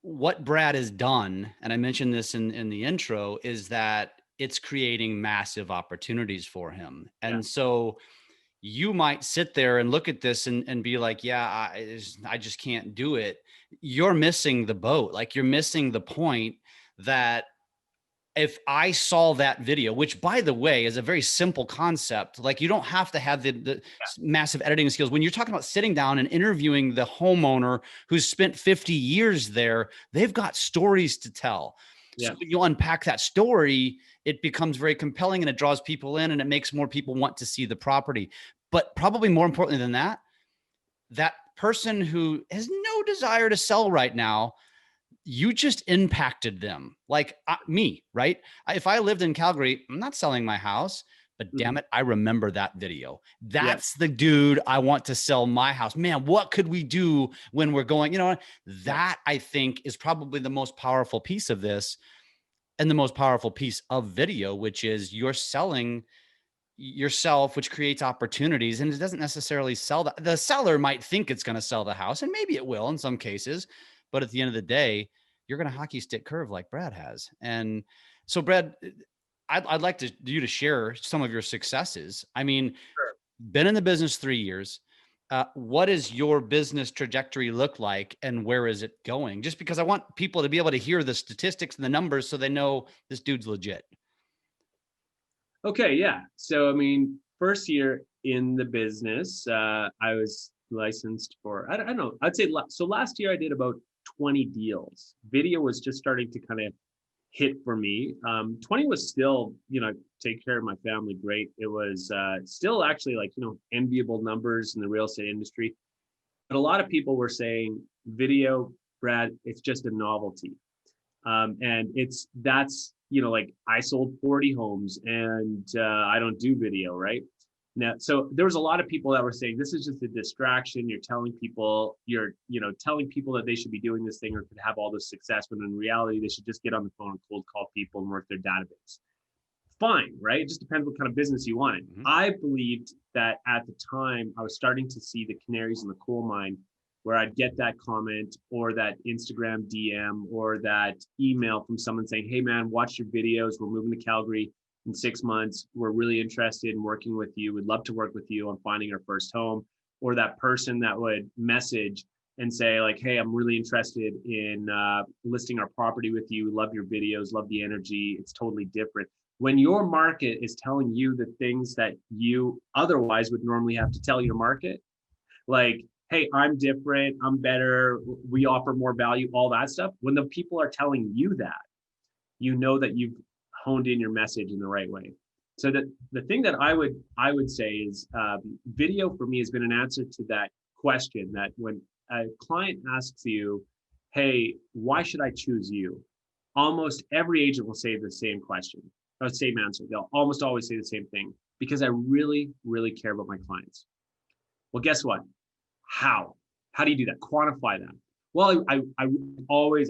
what Brad has done, and I mentioned this in the intro, is that it's creating massive opportunities for him. And so you might sit there and look at this and be like, yeah, I just can't do it. You're missing the boat. Like you're missing the point that if I saw that video, which by the way, is a very simple concept, like you don't have to have the massive editing skills. When you're talking about sitting down and interviewing the homeowner who's spent 50 years there, they've got stories to tell. Yeah. So when you unpack that story, it becomes very compelling, and it draws people in, and it makes more people want to see the property. But probably more importantly than that, that person who has no desire to sell right now, you just impacted them. Like me, right? If I lived in Calgary, I'm not selling my house, but damn it, I remember that video. That's the dude I want to sell my house. Man, what could we do when we're going, that I think is probably the most powerful piece of this, and the most powerful piece of video, which is you're selling yourself, which creates opportunities. And it doesn't necessarily sell the seller might think it's going to sell the house, and maybe it will in some cases, but at the end of the day, you're going to hockey stick curve like Brad has. And so Brad, I'd like you to share some of your successes. I mean, Sure. been in the business 3 years. What does your business trajectory look like, and where is it going? Just because I want people to be able to hear the statistics and the numbers so they know this dude's legit. Okay, yeah. So, I mean, first year in the business, I was licensed for, I don't know, I'd say, so last year I did about 20 deals. Video was just starting to kind of hit for me. 20 was still, take care of my family great. It was still actually like, enviable numbers in the real estate industry. But a lot of people were saying video, Brad, it's just a novelty. And like I sold 40 homes and I don't do video, right? Now, so there was a lot of people that were saying this is just a distraction. You're telling people, telling people that they should be doing this thing or could have all this success, when in reality, they should just get on the phone and cold call people and work their database. Fine, right? It just depends what kind of business you wanted. Mm-hmm. I believed that at the time I was starting to see the canaries in the coal mine, where I'd get that comment or that Instagram DM or that email from someone saying, hey man, watch your videos. We're moving to Calgary in 6 months. We're really interested in working with you. We'd love to work with you on finding our first home. Or that person that would message and say like, hey, I'm really interested in listing our property with you. Love your videos, love the energy. It's totally different. When your market is telling you the things that you otherwise would normally have to tell your market, like, hey, I'm different, I'm better, we offer more value, all that stuff. When the people are telling you that, you know that you've honed in your message in the right way. So that the thing that I would say is video for me has been an answer to that question, that when a client asks you, hey, why should I choose you? Almost every agent will say the same question, or the same answer. They'll almost always say the same thing, because I really, really care about my clients. Well, guess what? How do you do that? Quantify that. Well, I've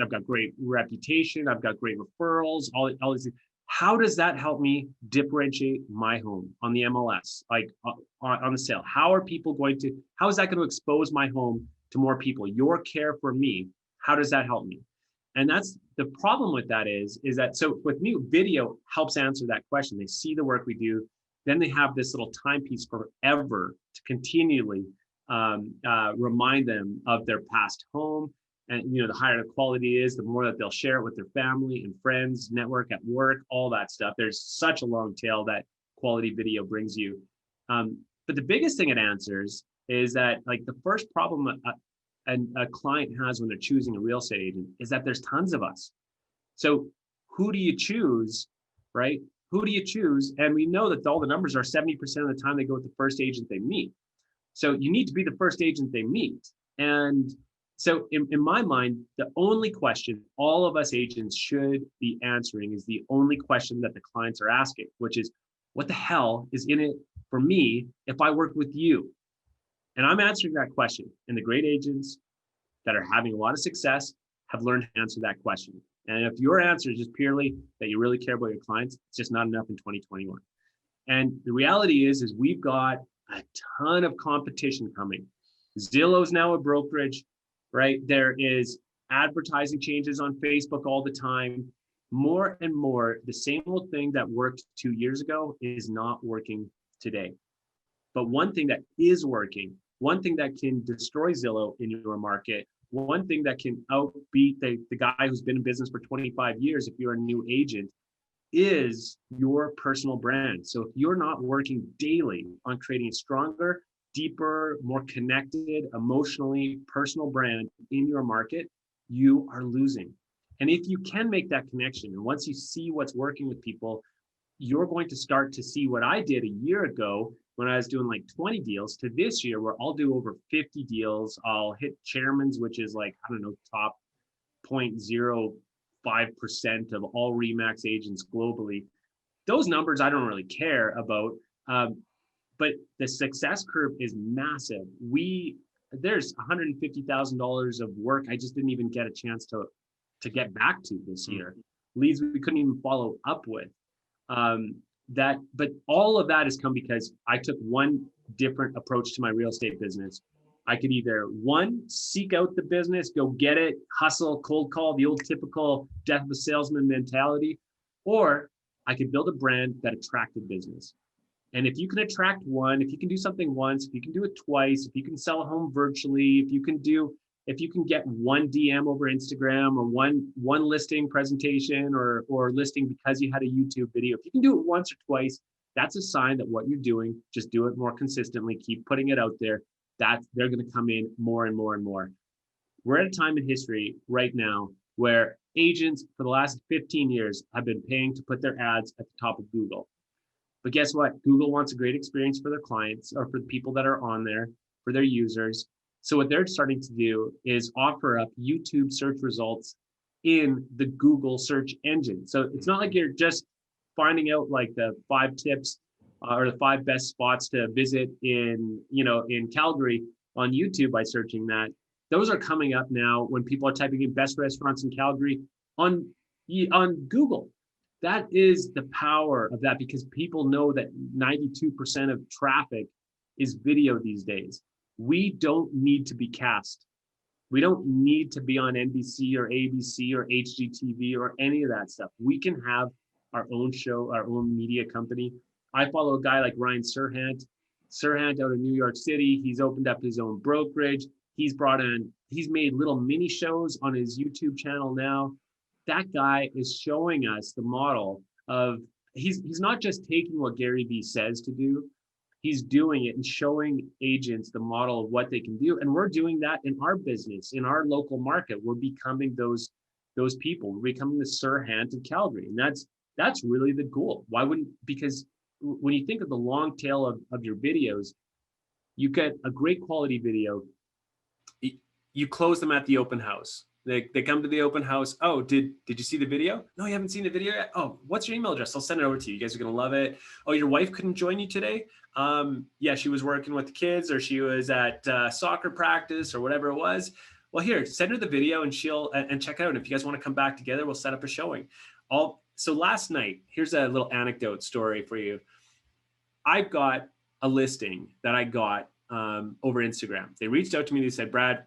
got great reputation. I've got great referrals, all these things. How does that help me differentiate my home on the MLS, like on the sale? How is that going to expose my home to more people? Your care for me, how does that help me? And that's the problem with that is that, so with me, video helps answer that question. They see the work we do, then they have this little timepiece forever to continually remind them of their past home. And the higher the quality is, the more that they'll share it with their family and friends, network at work, all that stuff. There's such a long tail that quality video brings you. But the biggest thing it answers is that, like, the first problem a client has when they're choosing a real estate agent is that there's tons of us. So who do you choose, right? Who do you choose? And we know that all the numbers are 70% of the time they go with the first agent they meet. So you need to be the first agent they meet. And so in my mind, the only question all of us agents should be answering is the only question that the clients are asking, which is, what the hell is in it for me if I work with you? And I'm answering that question. And the great agents that are having a lot of success have learned to answer that question. And if your answer is just purely that you really care about your clients, it's just not enough in 2021. And the reality is we've got a ton of competition coming. Zillow's now a brokerage, right? There is advertising changes on Facebook all the time. More and more, the same old thing that worked 2 years ago is not working today. But one thing that is working, one thing that can destroy Zillow in your market, one thing that can outbeat the guy who's been in business for 25 years if you're a new agent, is your personal brand. So if you're not working daily on creating a stronger, deeper, more connected, emotionally personal brand in your market, you are losing. And if you can make that connection, and once you see what's working with people, you're going to start to see what I did a year ago when I was doing like 20 deals, to this year where I'll do over 50 deals. I'll hit chairman's, which is like, I don't know, top 0.05% of all RE/MAX agents globally. Those numbers I don't really care about, but the success curve is massive. There's $150,000 of work I just didn't even get a chance to get back to this year. Leads we couldn't even follow up with. But all of that has come because I took one different approach to my real estate business. I could either, one, seek out the business, go get it, hustle, cold call, the old typical death of a salesman mentality, or I could build a brand that attracted business. And if you can attract one, if you can do something once, if you can do it twice, if you can sell a home virtually, if you can get one DM over Instagram or one listing presentation or listing because you had a YouTube video, if you can do it once or twice, that's a sign that what you're doing, just do it more consistently, keep putting it out there, that they're going to come in more and more and more. We're at a time in history right now where agents for the last 15 years have been paying to put their ads at the top of Google. But guess what? Google wants a great experience for their clients or for the people that are on there, for their users. So what they're starting to do is offer up YouTube search results in the Google search engine. So it's not like you're just finding out like the 5 tips or the 5 best spots to visit in Calgary on YouTube by searching that. Those are coming up now when people are typing in best restaurants in Calgary on Google. That is the power of that, because people know that 92% of traffic is video these days. We don't need to be cast. We don't need to be on NBC or ABC or HGTV or any of that stuff. We can have our own show, our own media company. I follow a guy like Ryan Serhant out of New York City. He's opened up his own brokerage. He's made little mini shows on his YouTube channel now. That guy is showing us the model of, he's not just taking what Gary Vee says to do, he's doing it and showing agents the model of what they can do. And we're doing that in our business, in our local market. We're becoming those people. We're becoming the Serhant of Calgary. And that's really the goal. Because when you think of the long tail of your videos, you get a great quality video. You close them at the open house. They come to the open house. Oh, did you see the video? No, you haven't seen the video yet. Oh, what's your email address? I'll send it over to you. You guys are gonna love it. Oh, your wife couldn't join you today? Yeah, she was working with the kids, or she was at soccer practice or whatever it was. Well, here, send her the video and she'll check it out. And if you guys want to come back together, we'll set up a showing. So last night, here's a little anecdote story for you. I've got a listing that I got over Instagram. They reached out to me. They said, Brad,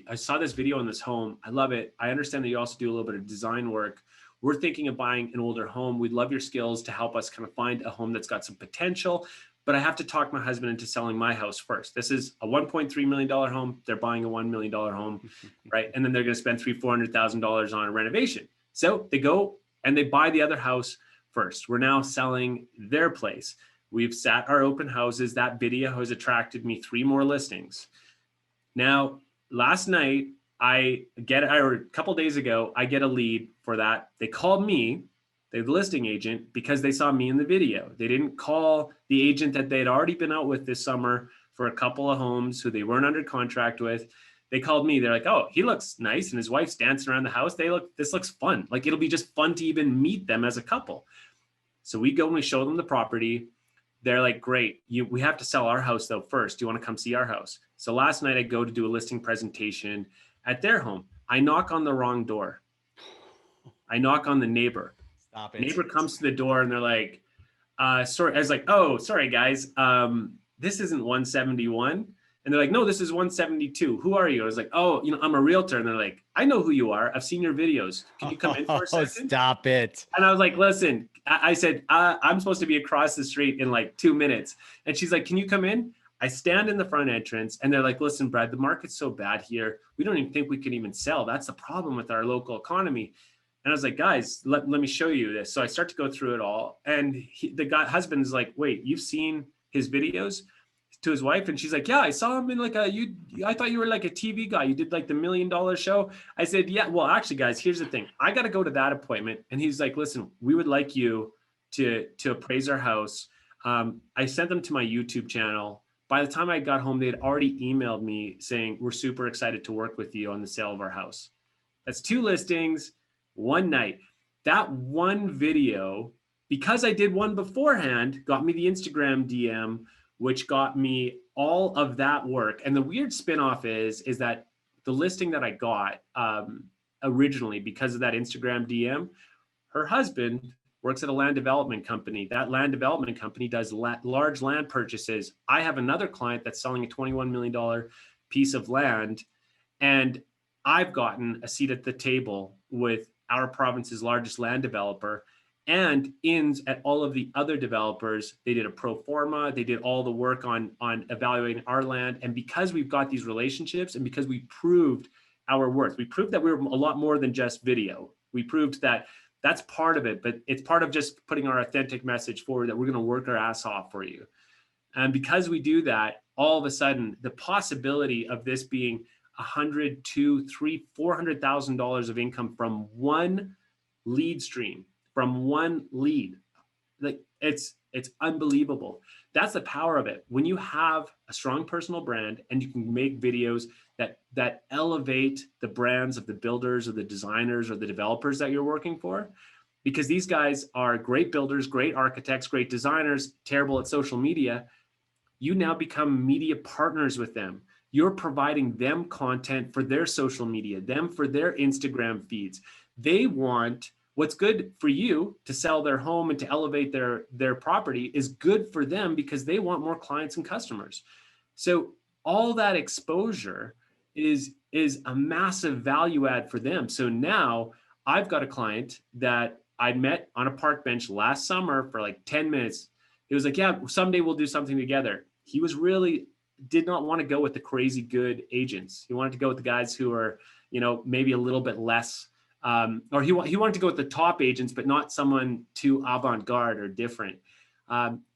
I saw this video on this home. I love it. I understand that you also do a little bit of design work. We're thinking of buying an older home. We'd love your skills to help us kind of find a home that's got some potential, but I have to talk my husband into selling my house first. This is a $1.3 million home. They're buying a $1 million home, right? And then they're going to spend $400,000 on a renovation. So they go and they buy the other house first. We're now selling their place. We've sat our open houses. That video has attracted me 3 more listings. Now, last night, or a couple days ago, I get a lead for that. They called me, the listing agent, because they saw me in the video. They didn't call the agent that they'd already been out with this summer for a couple of homes who they weren't under contract with. They called me. They're like, oh, he looks nice, and his wife's dancing around the house. This looks fun. Like, it'll be just fun to even meet them as a couple. So we go and we show them the property. They're like, great, we have to sell our house though first. Do you want to come see our house? So last night I go to do a listing presentation at their home. I knock on the wrong door. I knock on the neighbor. Stop it. Neighbor comes to the door and they're like, sorry. I was like, oh, sorry guys. This isn't 171. And they're like, no, this is 172. Who are you? I was like, oh, I'm a realtor. And they're like, I know who you are. I've seen your videos. Can you come in for a second? Stop it. And I was like, listen, I said, I'm supposed to be across the street in like 2 minutes. And she's like, can you come in? I stand in the front entrance and they're like, listen, Brad, the market's so bad here. We don't even think we can even sell. That's the problem with our local economy. And I was like, guys, let me show you this. So I start to go through it all. And husband is like, wait, you've seen his videos? To his wife, and she's like, yeah, I saw him in like I thought you were like a TV guy. You did like the $1 million show. I said, yeah, well, actually, guys, here's the thing. I got to go to that appointment. And he's like, listen, we would like you to appraise our house. I sent them to my YouTube channel. By the time I got home, they had already emailed me saying, we're super excited to work with you on the sale of our house. That's 2 listings, 1 night. That one video, because I did one beforehand, got me the Instagram DM, which got me all of that work. And the weird spinoff is that the listing that I got originally, because of that Instagram DM, her husband works at a land development company. That land development company does large land purchases. I have another client that's selling a $21 million piece of land, and I've gotten a seat at the table with our province's largest land developer. and ins at all of the other developers. They did a pro forma. They did all the work on evaluating our land. And because we've got these relationships and because we proved our worth, we proved that we were a lot more than just video. We proved that that's part of it, but it's part of just putting our authentic message forward that we're going to work our ass off for you. And because we do that, all of a sudden, the possibility of this being $100,000, $200,000, $300,000, $400,000 of income from one lead stream, from one lead, like it's unbelievable. That's the power of it. When you have a strong personal brand and you can make videos that elevate the brands of the builders or the designers or the developers that you're working for, because these guys are great builders, great architects, great designers, terrible at social media, you now become media partners with them. You're providing them content for their social media, them for their Instagram feeds. They want what's good for you to sell their home and to elevate their property is good for them because they want more clients and customers. So all that exposure is a massive value add for them. So now I've got a client that I met on a park bench last summer for like 10 minutes. He was like, yeah, someday we'll do something together. He was really did not want to go with the crazy good agents. He wanted to go with the guys who are, maybe a little bit less, or he wanted to go with the top agents, but not someone too avant-garde or different.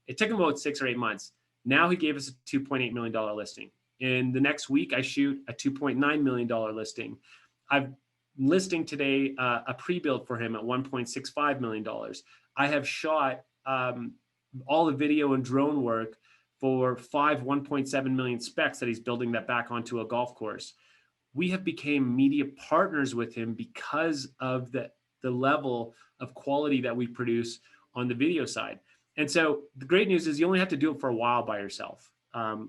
It took him about 6 or 8 months. Now he gave us a $2.8 million listing. In the next week, I shoot a $2.9 million listing. I'm listing today a pre-build for him at $1.65 million. I have shot all the video and drone work for 5 1.7 million specs that he's building that back onto a golf course. We have become media partners with him because of the level of quality that we produce on the video side. And so the great news is you only have to do it for a while by yourself. For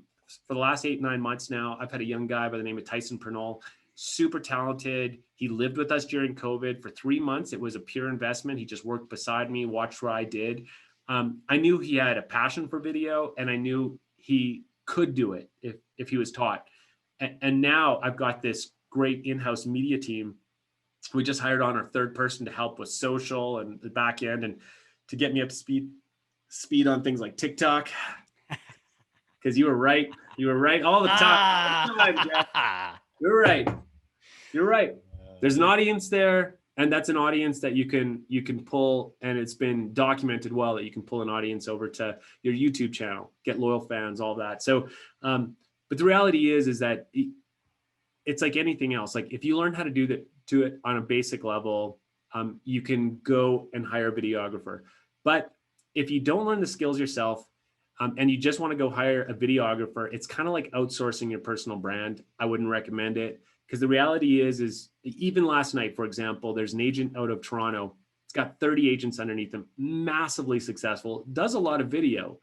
the last 8-9 months now, I've had a young guy by the name of Tyson Pernol, super talented. He lived with us during COVID for 3 months. It was a pure investment. He just worked beside me, watched what I did. I knew he had a passion for video, and I knew he could do it if he was taught. And now I've got this great in-house media team. We just hired on our third person to help with social and the back end and to get me up to speed on things like TikTok. Because you were right. You were right all the time. Jeff. You're right. You're right. There's an audience there. And that's an audience that you can pull, and it's been documented well that you can pull an audience over to your YouTube channel, get loyal fans, all that. So, but the reality is that it's like anything else. Like if you learn how to do it on a basic level, you can go and hire a videographer. But if you don't learn the skills yourself, and you just want to go hire a videographer, it's kind of like outsourcing your personal brand. I wouldn't recommend it. Because the reality is even last night, for example, there's an agent out of Toronto. It's got 30 agents underneath him, massively successful, does a lot of video,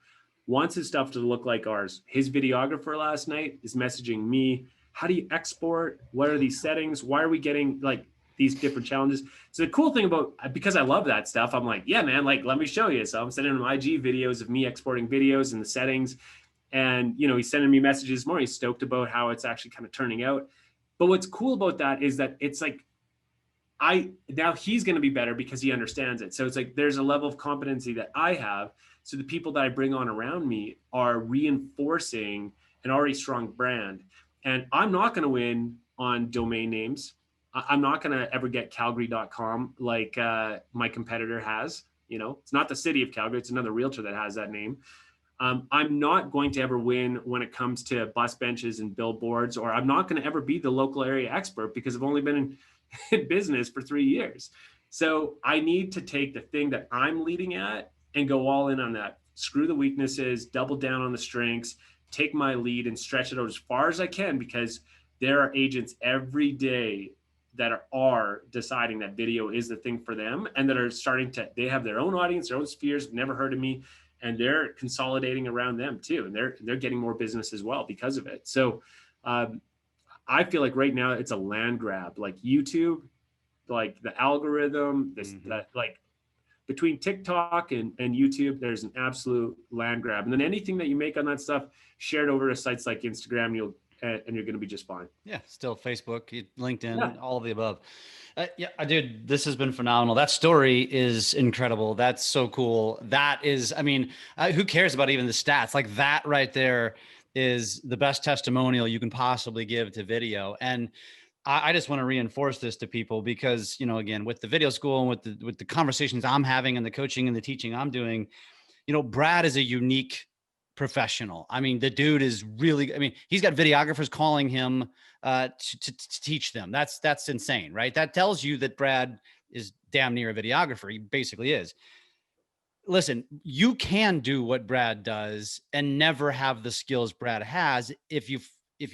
wants his stuff to look like ours. His videographer last night is messaging me, how do you export? What are these settings? Why are we getting like these different challenges? So the cool thing about, because I love that stuff, I'm like, yeah, man, like, let me show you. So I'm sending him IG videos of me exporting videos and the settings. And, he's sending me messages more. He's stoked about how it's actually kind of turning out. But what's cool about that is that it's like, now he's going to be better because he understands it. So it's like, there's a level of competency that I have. So the people that I bring on around me are reinforcing an already strong brand. And I'm not going to win on domain names. I'm not going to ever get Calgary.com like my competitor has. It's not the city of Calgary. It's another realtor that has that name. I'm not going to ever win when it comes to bus benches and billboards, or I'm not going to ever be the local area expert because I've only been in business for 3 years. So I need to take the thing that I'm leading at and go all in on that. Screw the weaknesses, double down on the strengths, take my lead and stretch it out as far as I can, because there are agents every day that are deciding that video is the thing for them, and that are they have their own audience, their own spheres, never heard of me. And they're consolidating around them too. And they're getting more business as well because of it. So I feel like right now it's a land grab, like YouTube, like the algorithm, that like between TikTok and YouTube, there's an absolute land grab. And then anything that you make on that stuff, share it over to sites like Instagram, and you're going to be just fine. Yeah. Still Facebook, LinkedIn, Yeah. all of the above. Yeah, dude, this has been phenomenal. That story is incredible. That's so cool. That is, I mean, who cares about even the stats? Like that right there is the best testimonial you can possibly give to video. And I just want to reinforce this to people because, you know, again, with the video school and with the conversations I'm having and the coaching and the teaching I'm doing, you know, Brad is a unique professional. I mean, the dude is really, I mean, he's got videographers calling him to teach them. That's insane, right? That tells you that Brad is damn near a videographer. He basically is. Listen, you can do what Brad does and never have the skills Brad has if you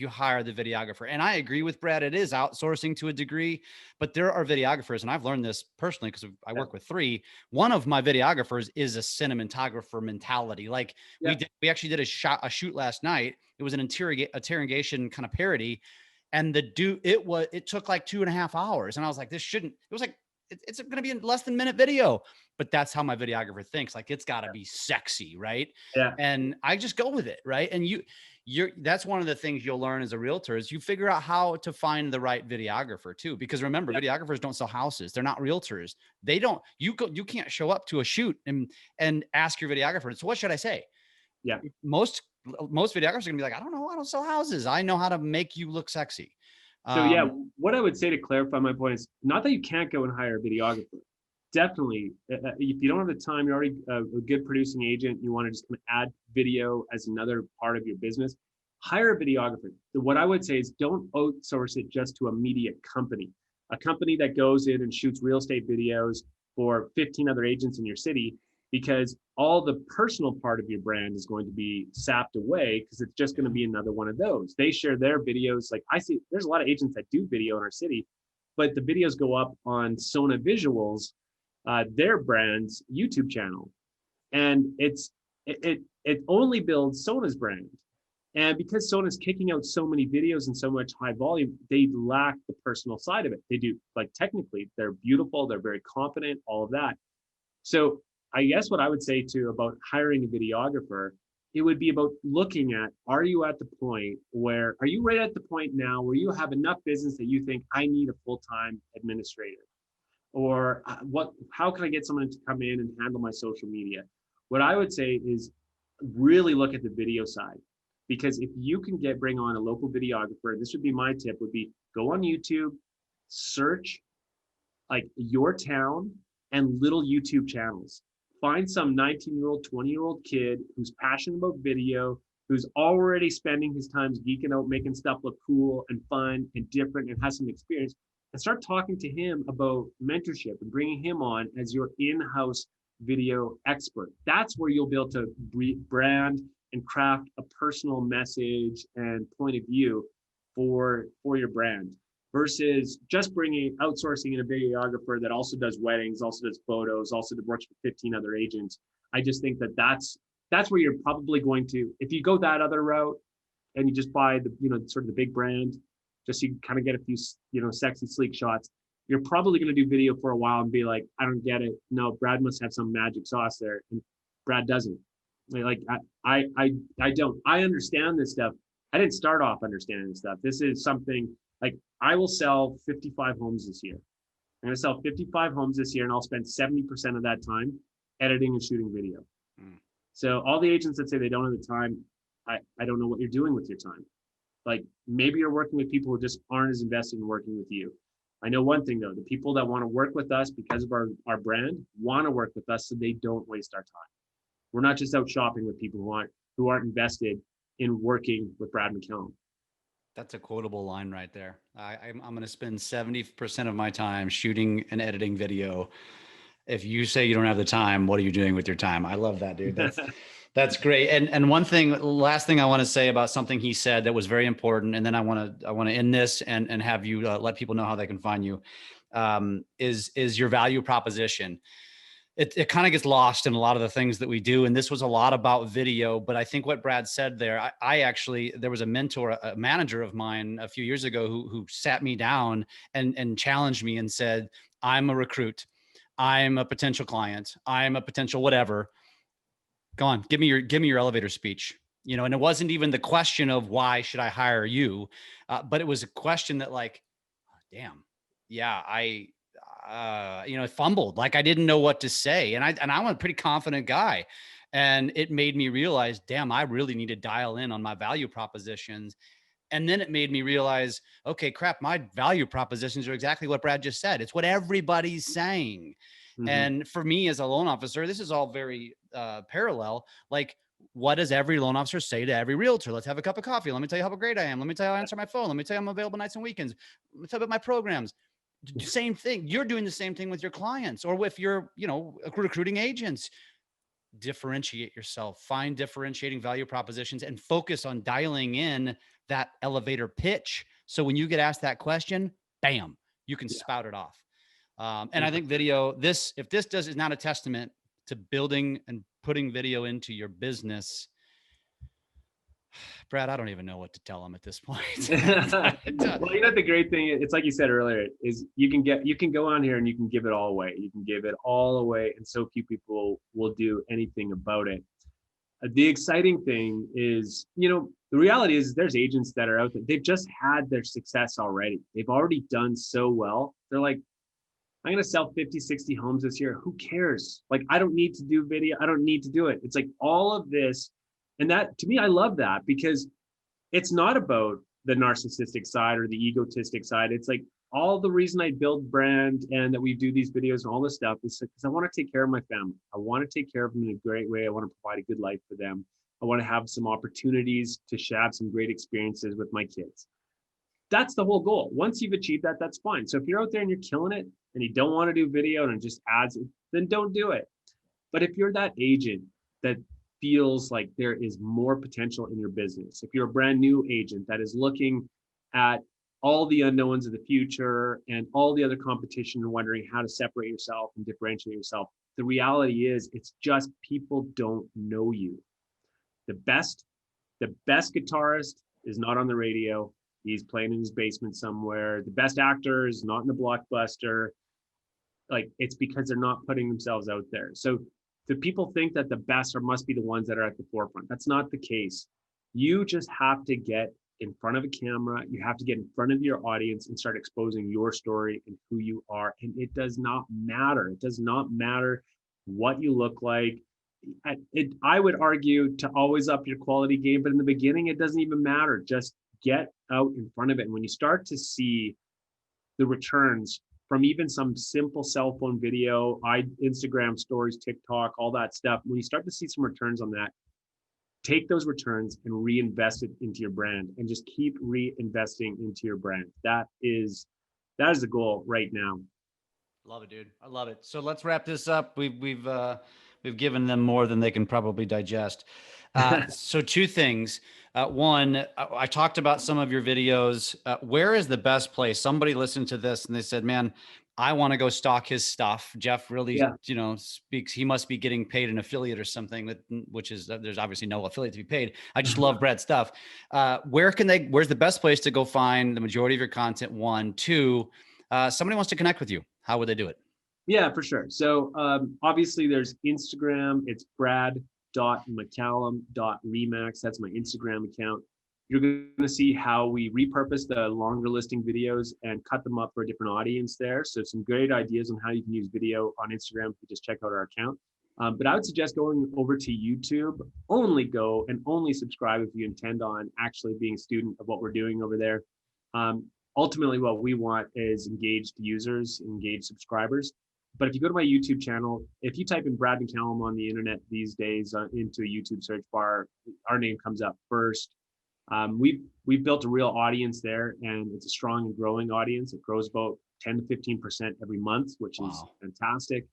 hire the videographer. And I agree with Brad, it is outsourcing to a degree, but there are videographers, and I've learned this personally because I work with three. One of my videographers is a cinematographer mentality. Like we actually did a shoot last night. It was an interrogation kind of parody. And it took like 2.5 hours. And I was like, it was like, it's going to be a less than minute video, but that's how my videographer thinks. Like it's got to be sexy, right? Yeah. And I just go with it, right? And that's one of the things you'll learn as a realtor is you figure out how to find the right videographer too. Because remember, videographers don't sell houses; they're not realtors. You can't show up to a shoot and ask your videographer. So what should I say? Yeah. Most videographers are gonna be like, I don't know, I don't sell houses. I know how to make you look sexy. So what I would say to clarify my point is not that you can't go and hire a videographer. Definitely, if you don't have the time, you're already a good producing agent, you want to just add video as another part of your business, hire a videographer. What I would say is don't outsource it just to a media company, a company that goes in and shoots real estate videos for 15 other agents in your city, because all the personal part of your brand is going to be sapped away because it's just going to be another one of those. They share their videos. Like I see, there's a lot of agents that do video in our city, but the videos go up on Sona Visuals, their brand's YouTube channel, and it only builds Sona's brand. And because Sona's kicking out so many videos and so much high volume, they lack the personal side of it. They do, like, technically they're beautiful, they're very confident, all of that. So I guess what I would say to about hiring a videographer, it would be about looking at, are you right at the point now where you have enough business that you think I need a full-time administrator? Or how can I get someone to come in and handle my social media? What I would say is really look at the video side, because if you can bring on a local videographer, this would be my tip, would be go on YouTube, search like your town and little YouTube channels. Find some 19-year-old, 20-year-old kid who's passionate about video, who's already spending his time geeking out, making stuff look cool and fun and different and has some experience, and start talking to him about mentorship and bringing him on as your in-house video expert. That's where you'll be able to brand and craft a personal message and point of view for your brand, versus just outsourcing in a videographer that also does weddings, also does photos, also works for 15 other agents. I just think that's where you're probably going to, if you go that other route and you just buy the, sort of the big brand, just so you kind of get a few, sexy, sleek shots, you're probably going to do video for a while and be like, I don't get it. No, Brad must have some magic sauce there. And Brad doesn't. Like, I don't. I understand this stuff. I didn't start off understanding this stuff. This is something like, I will sell 55 homes this year. I'm going to sell 55 homes this year, and I'll spend 70% of that time editing and shooting video. So all the agents that say they don't have the time, I don't know what you're doing with your time. Like, maybe you're working with people who just aren't as invested in working with you. I know one thing though, the people that want to work with us because of our brand want to work with us so they don't waste our time. We're not just out shopping with people who aren't invested in working with Brad McCallum. That's a quotable line right there. I'm going to spend 70% of my time shooting and editing video. If you say you don't have the time, what are you doing with your time? I love that, dude. That's great. And last thing I want to say about something he said that was very important, and then I want to end this and have you let people know how they can find you, is your value proposition. It kind of gets lost in a lot of the things that we do. And this was a lot about video, but I think what Brad said there, there was a mentor, a manager of mine a few years ago who sat me down and challenged me and said, I'm a recruit. I'm a potential client. I'm a potential whatever. Go on, give me your elevator speech. and it wasn't even the question of why should I hire you, but it was a question that like, damn, yeah, fumbled. Like I didn't know what to say. And I'm a pretty confident guy. And it made me realize, damn, I really need to dial in on my value propositions. And then it made me realize, okay, crap, my value propositions are exactly what Brad just said. It's what everybody's saying. And for me as a loan officer, this is all very parallel. Like, what does every loan officer say to every realtor? Let's have a cup of coffee. Let me tell you how great I am. Let me tell you how I answer my phone. Let me tell you I'm available nights and weekends. Let me tell you about my programs. Same thing. You're doing the same thing with your clients or with your, recruiting agents. Differentiate yourself, find differentiating value propositions, and focus on dialing in that elevator pitch. So when you get asked that question, bam, you can spout it off. And I think video, if this is not a testament to building and putting video into your business, Brad, I don't even know what to tell them at this point. Well, the great thing, it's like you said earlier, is you can go on here and you can give it all away. You can give it all away, and so few people will do anything about it. The exciting thing is, the reality is there's agents that are out there. They've just had their success already. They've already done so well. They're like, I'm going to sell 50, 60 homes this year. Who cares? Like, I don't need to do video. I don't need to do it. It's like all of this. And that, to me, I love that because it's not about the narcissistic side or the egotistic side. It's like all the reason I build brand and that we do these videos and all this stuff is because I want to take care of my family. I want to take care of them in a great way. I want to provide a good life for them. I want to have some opportunities to have some great experiences with my kids. That's the whole goal. Once you've achieved that, that's fine. So if you're out there and you're killing it and you don't want to do video and it just adds, then don't do it. But if you're that agent that feels like there is more potential in your business, if you're a brand new agent that is looking at all the unknowns of the future and all the other competition and wondering how to separate yourself and differentiate yourself, the reality is it's just people don't know you. The best guitarist is not on the radio. He's playing in his basement somewhere. The best actor is not in the blockbuster. Like, it's because they're not putting themselves out there. So the people think that the best must be the ones that are at the forefront. That's not the case. You just have to get in front of a camera. You have to get in front of your audience and start exposing your story and who you are. And it does not matter. It does not matter what you look like. I would argue to always up your quality game, but in the beginning, it doesn't even matter. Just get out in front of it. And when you start to see the returns from even some simple cell phone video, Instagram stories, TikTok, all that stuff, when you start to see some returns on that, take those returns and reinvest it into your brand and just keep reinvesting into your brand. That is the goal right now. Love it, dude. I love it. So let's wrap this up. We've given them more than they can probably digest. So two things. One, I talked about some of your videos. Where is the best place? Somebody listened to this and they said, man, I want to go stalk his stuff. Jeff really, speaks. He must be getting paid an affiliate or something, which is, there's obviously no affiliate to be paid. I just love Brad's stuff. Where's the best place to go find the majority of your content? One, two, somebody wants to connect with you. How would they do it? Yeah, for sure. So obviously there's Instagram. It's brad.mccallum.remax. That's my Instagram account. You're going to see how we repurpose the longer listing videos and cut them up for a different audience there. So some great ideas on how you can use video on Instagram. If you just check out our account. But I would suggest going over to YouTube. Only go and only subscribe if you intend on actually being a student of what we're doing over there. Ultimately, what we want is engaged users, engaged subscribers. But if you go to my YouTube channel, if you type in Brad McCallum on the internet these days into a YouTube search bar, our name comes up first. We've built a real audience there, and it's a strong and growing audience. It grows about 10 to 15% every month, which is fantastic.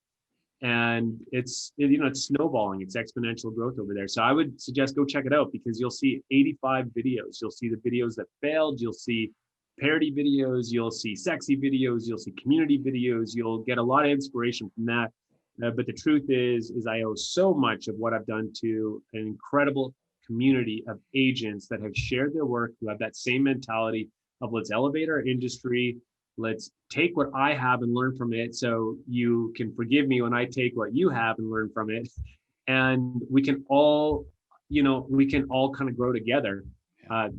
And it's snowballing. It's exponential growth over there. So I would suggest go check it out because you'll see 85 videos. You'll see the videos that failed. You'll see parody videos, you'll see sexy videos, you'll see community videos, you'll get a lot of inspiration from that. But the truth is I owe so much of what I've done to an incredible community of agents that have shared their work, who have that same mentality of let's elevate our industry, let's take what I have and learn from it so you can forgive me when I take what you have and learn from it. And we can all we can all kind of grow together.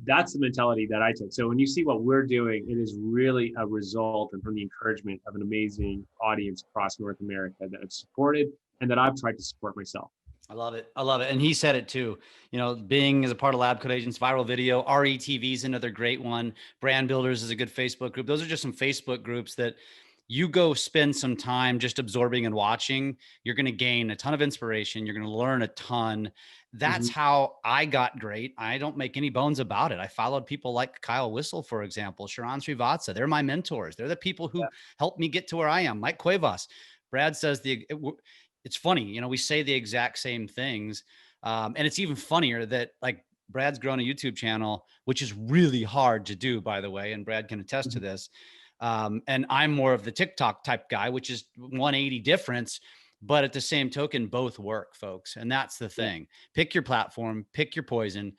That's the mentality that I took. So when you see what we're doing, it is really a result and from the encouragement of an amazing audience across North America that I've supported and that I've tried to support myself. I love it. I love it. And he said it too, being as a part of LabCoatAgents, Viral Video, RETV is another great one. Brand Builders is a good Facebook group. Those are just some Facebook groups that you go spend some time just absorbing and watching. You're going to gain a ton of inspiration. You're going to learn a ton. That's how I got great. I don't make any bones about it. I followed people like Kyle Whissel, for example, Sharon Srivatsa. They're my mentors. They're the people who helped me get to where I am. Mike Cuevas. Brad says it's funny, we say the exact same things. And it's even funnier that like Brad's grown a YouTube channel, which is really hard to do, by the way. And Brad can attest to this. And I'm more of the TikTok type guy, which is 180 difference, but at the same token, both work, folks. And that's the thing. Pick your platform, pick your poison,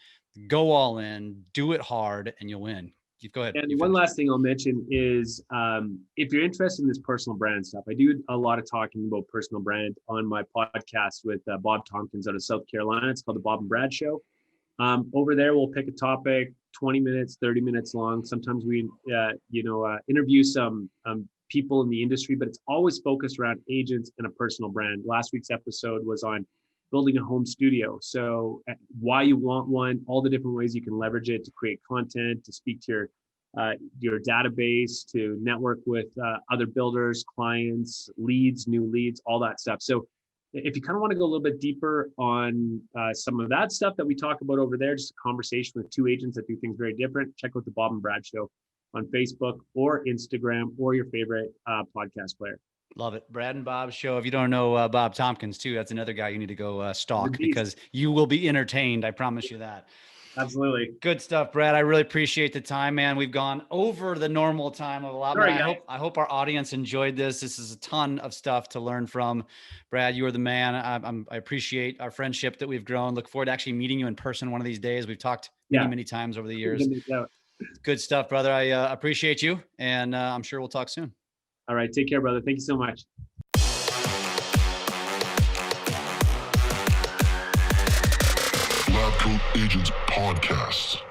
go all in, do it hard, and you'll win. Go ahead. And one last thing I'll mention is if you're interested in this personal brand stuff, I do a lot of talking about personal brand on my podcast with Bob Tompkins out of South Carolina. It's called the Bob and Brad Show. Over there, we'll pick a topic, 20 minutes, 30 minutes long. Sometimes we, interview some people in the industry, but it's always focused around agents and a personal brand. Last week's episode was on building a home studio. So why you want one, all the different ways you can leverage it to create content, to speak to your database, to network with other builders, clients, leads, new leads, all that stuff. So if you kind of want to go a little bit deeper on some of that stuff that we talk about over there, just a conversation with two agents that do things very different, check out the Bob and Brad Show on Facebook or Instagram or your favorite podcast player. Love it. Brad and Bob's show. If you don't know Bob Tompkins too, that's another guy you need to go stalk because you will be entertained. I promise you that. Absolutely. Good stuff, Brad. I really appreciate the time, man. We've gone over the normal time of a lot. Sorry, I hope our audience enjoyed this. This is a ton of stuff to learn from. Brad, you are the man. I appreciate our friendship that we've grown. Look forward to actually meeting you in person one of these days. We've talked many times over the years. Good stuff, brother. I appreciate you, and I'm sure we'll talk soon. All right. Take care, brother. Thank you so much. LabCoatAgents Podcast.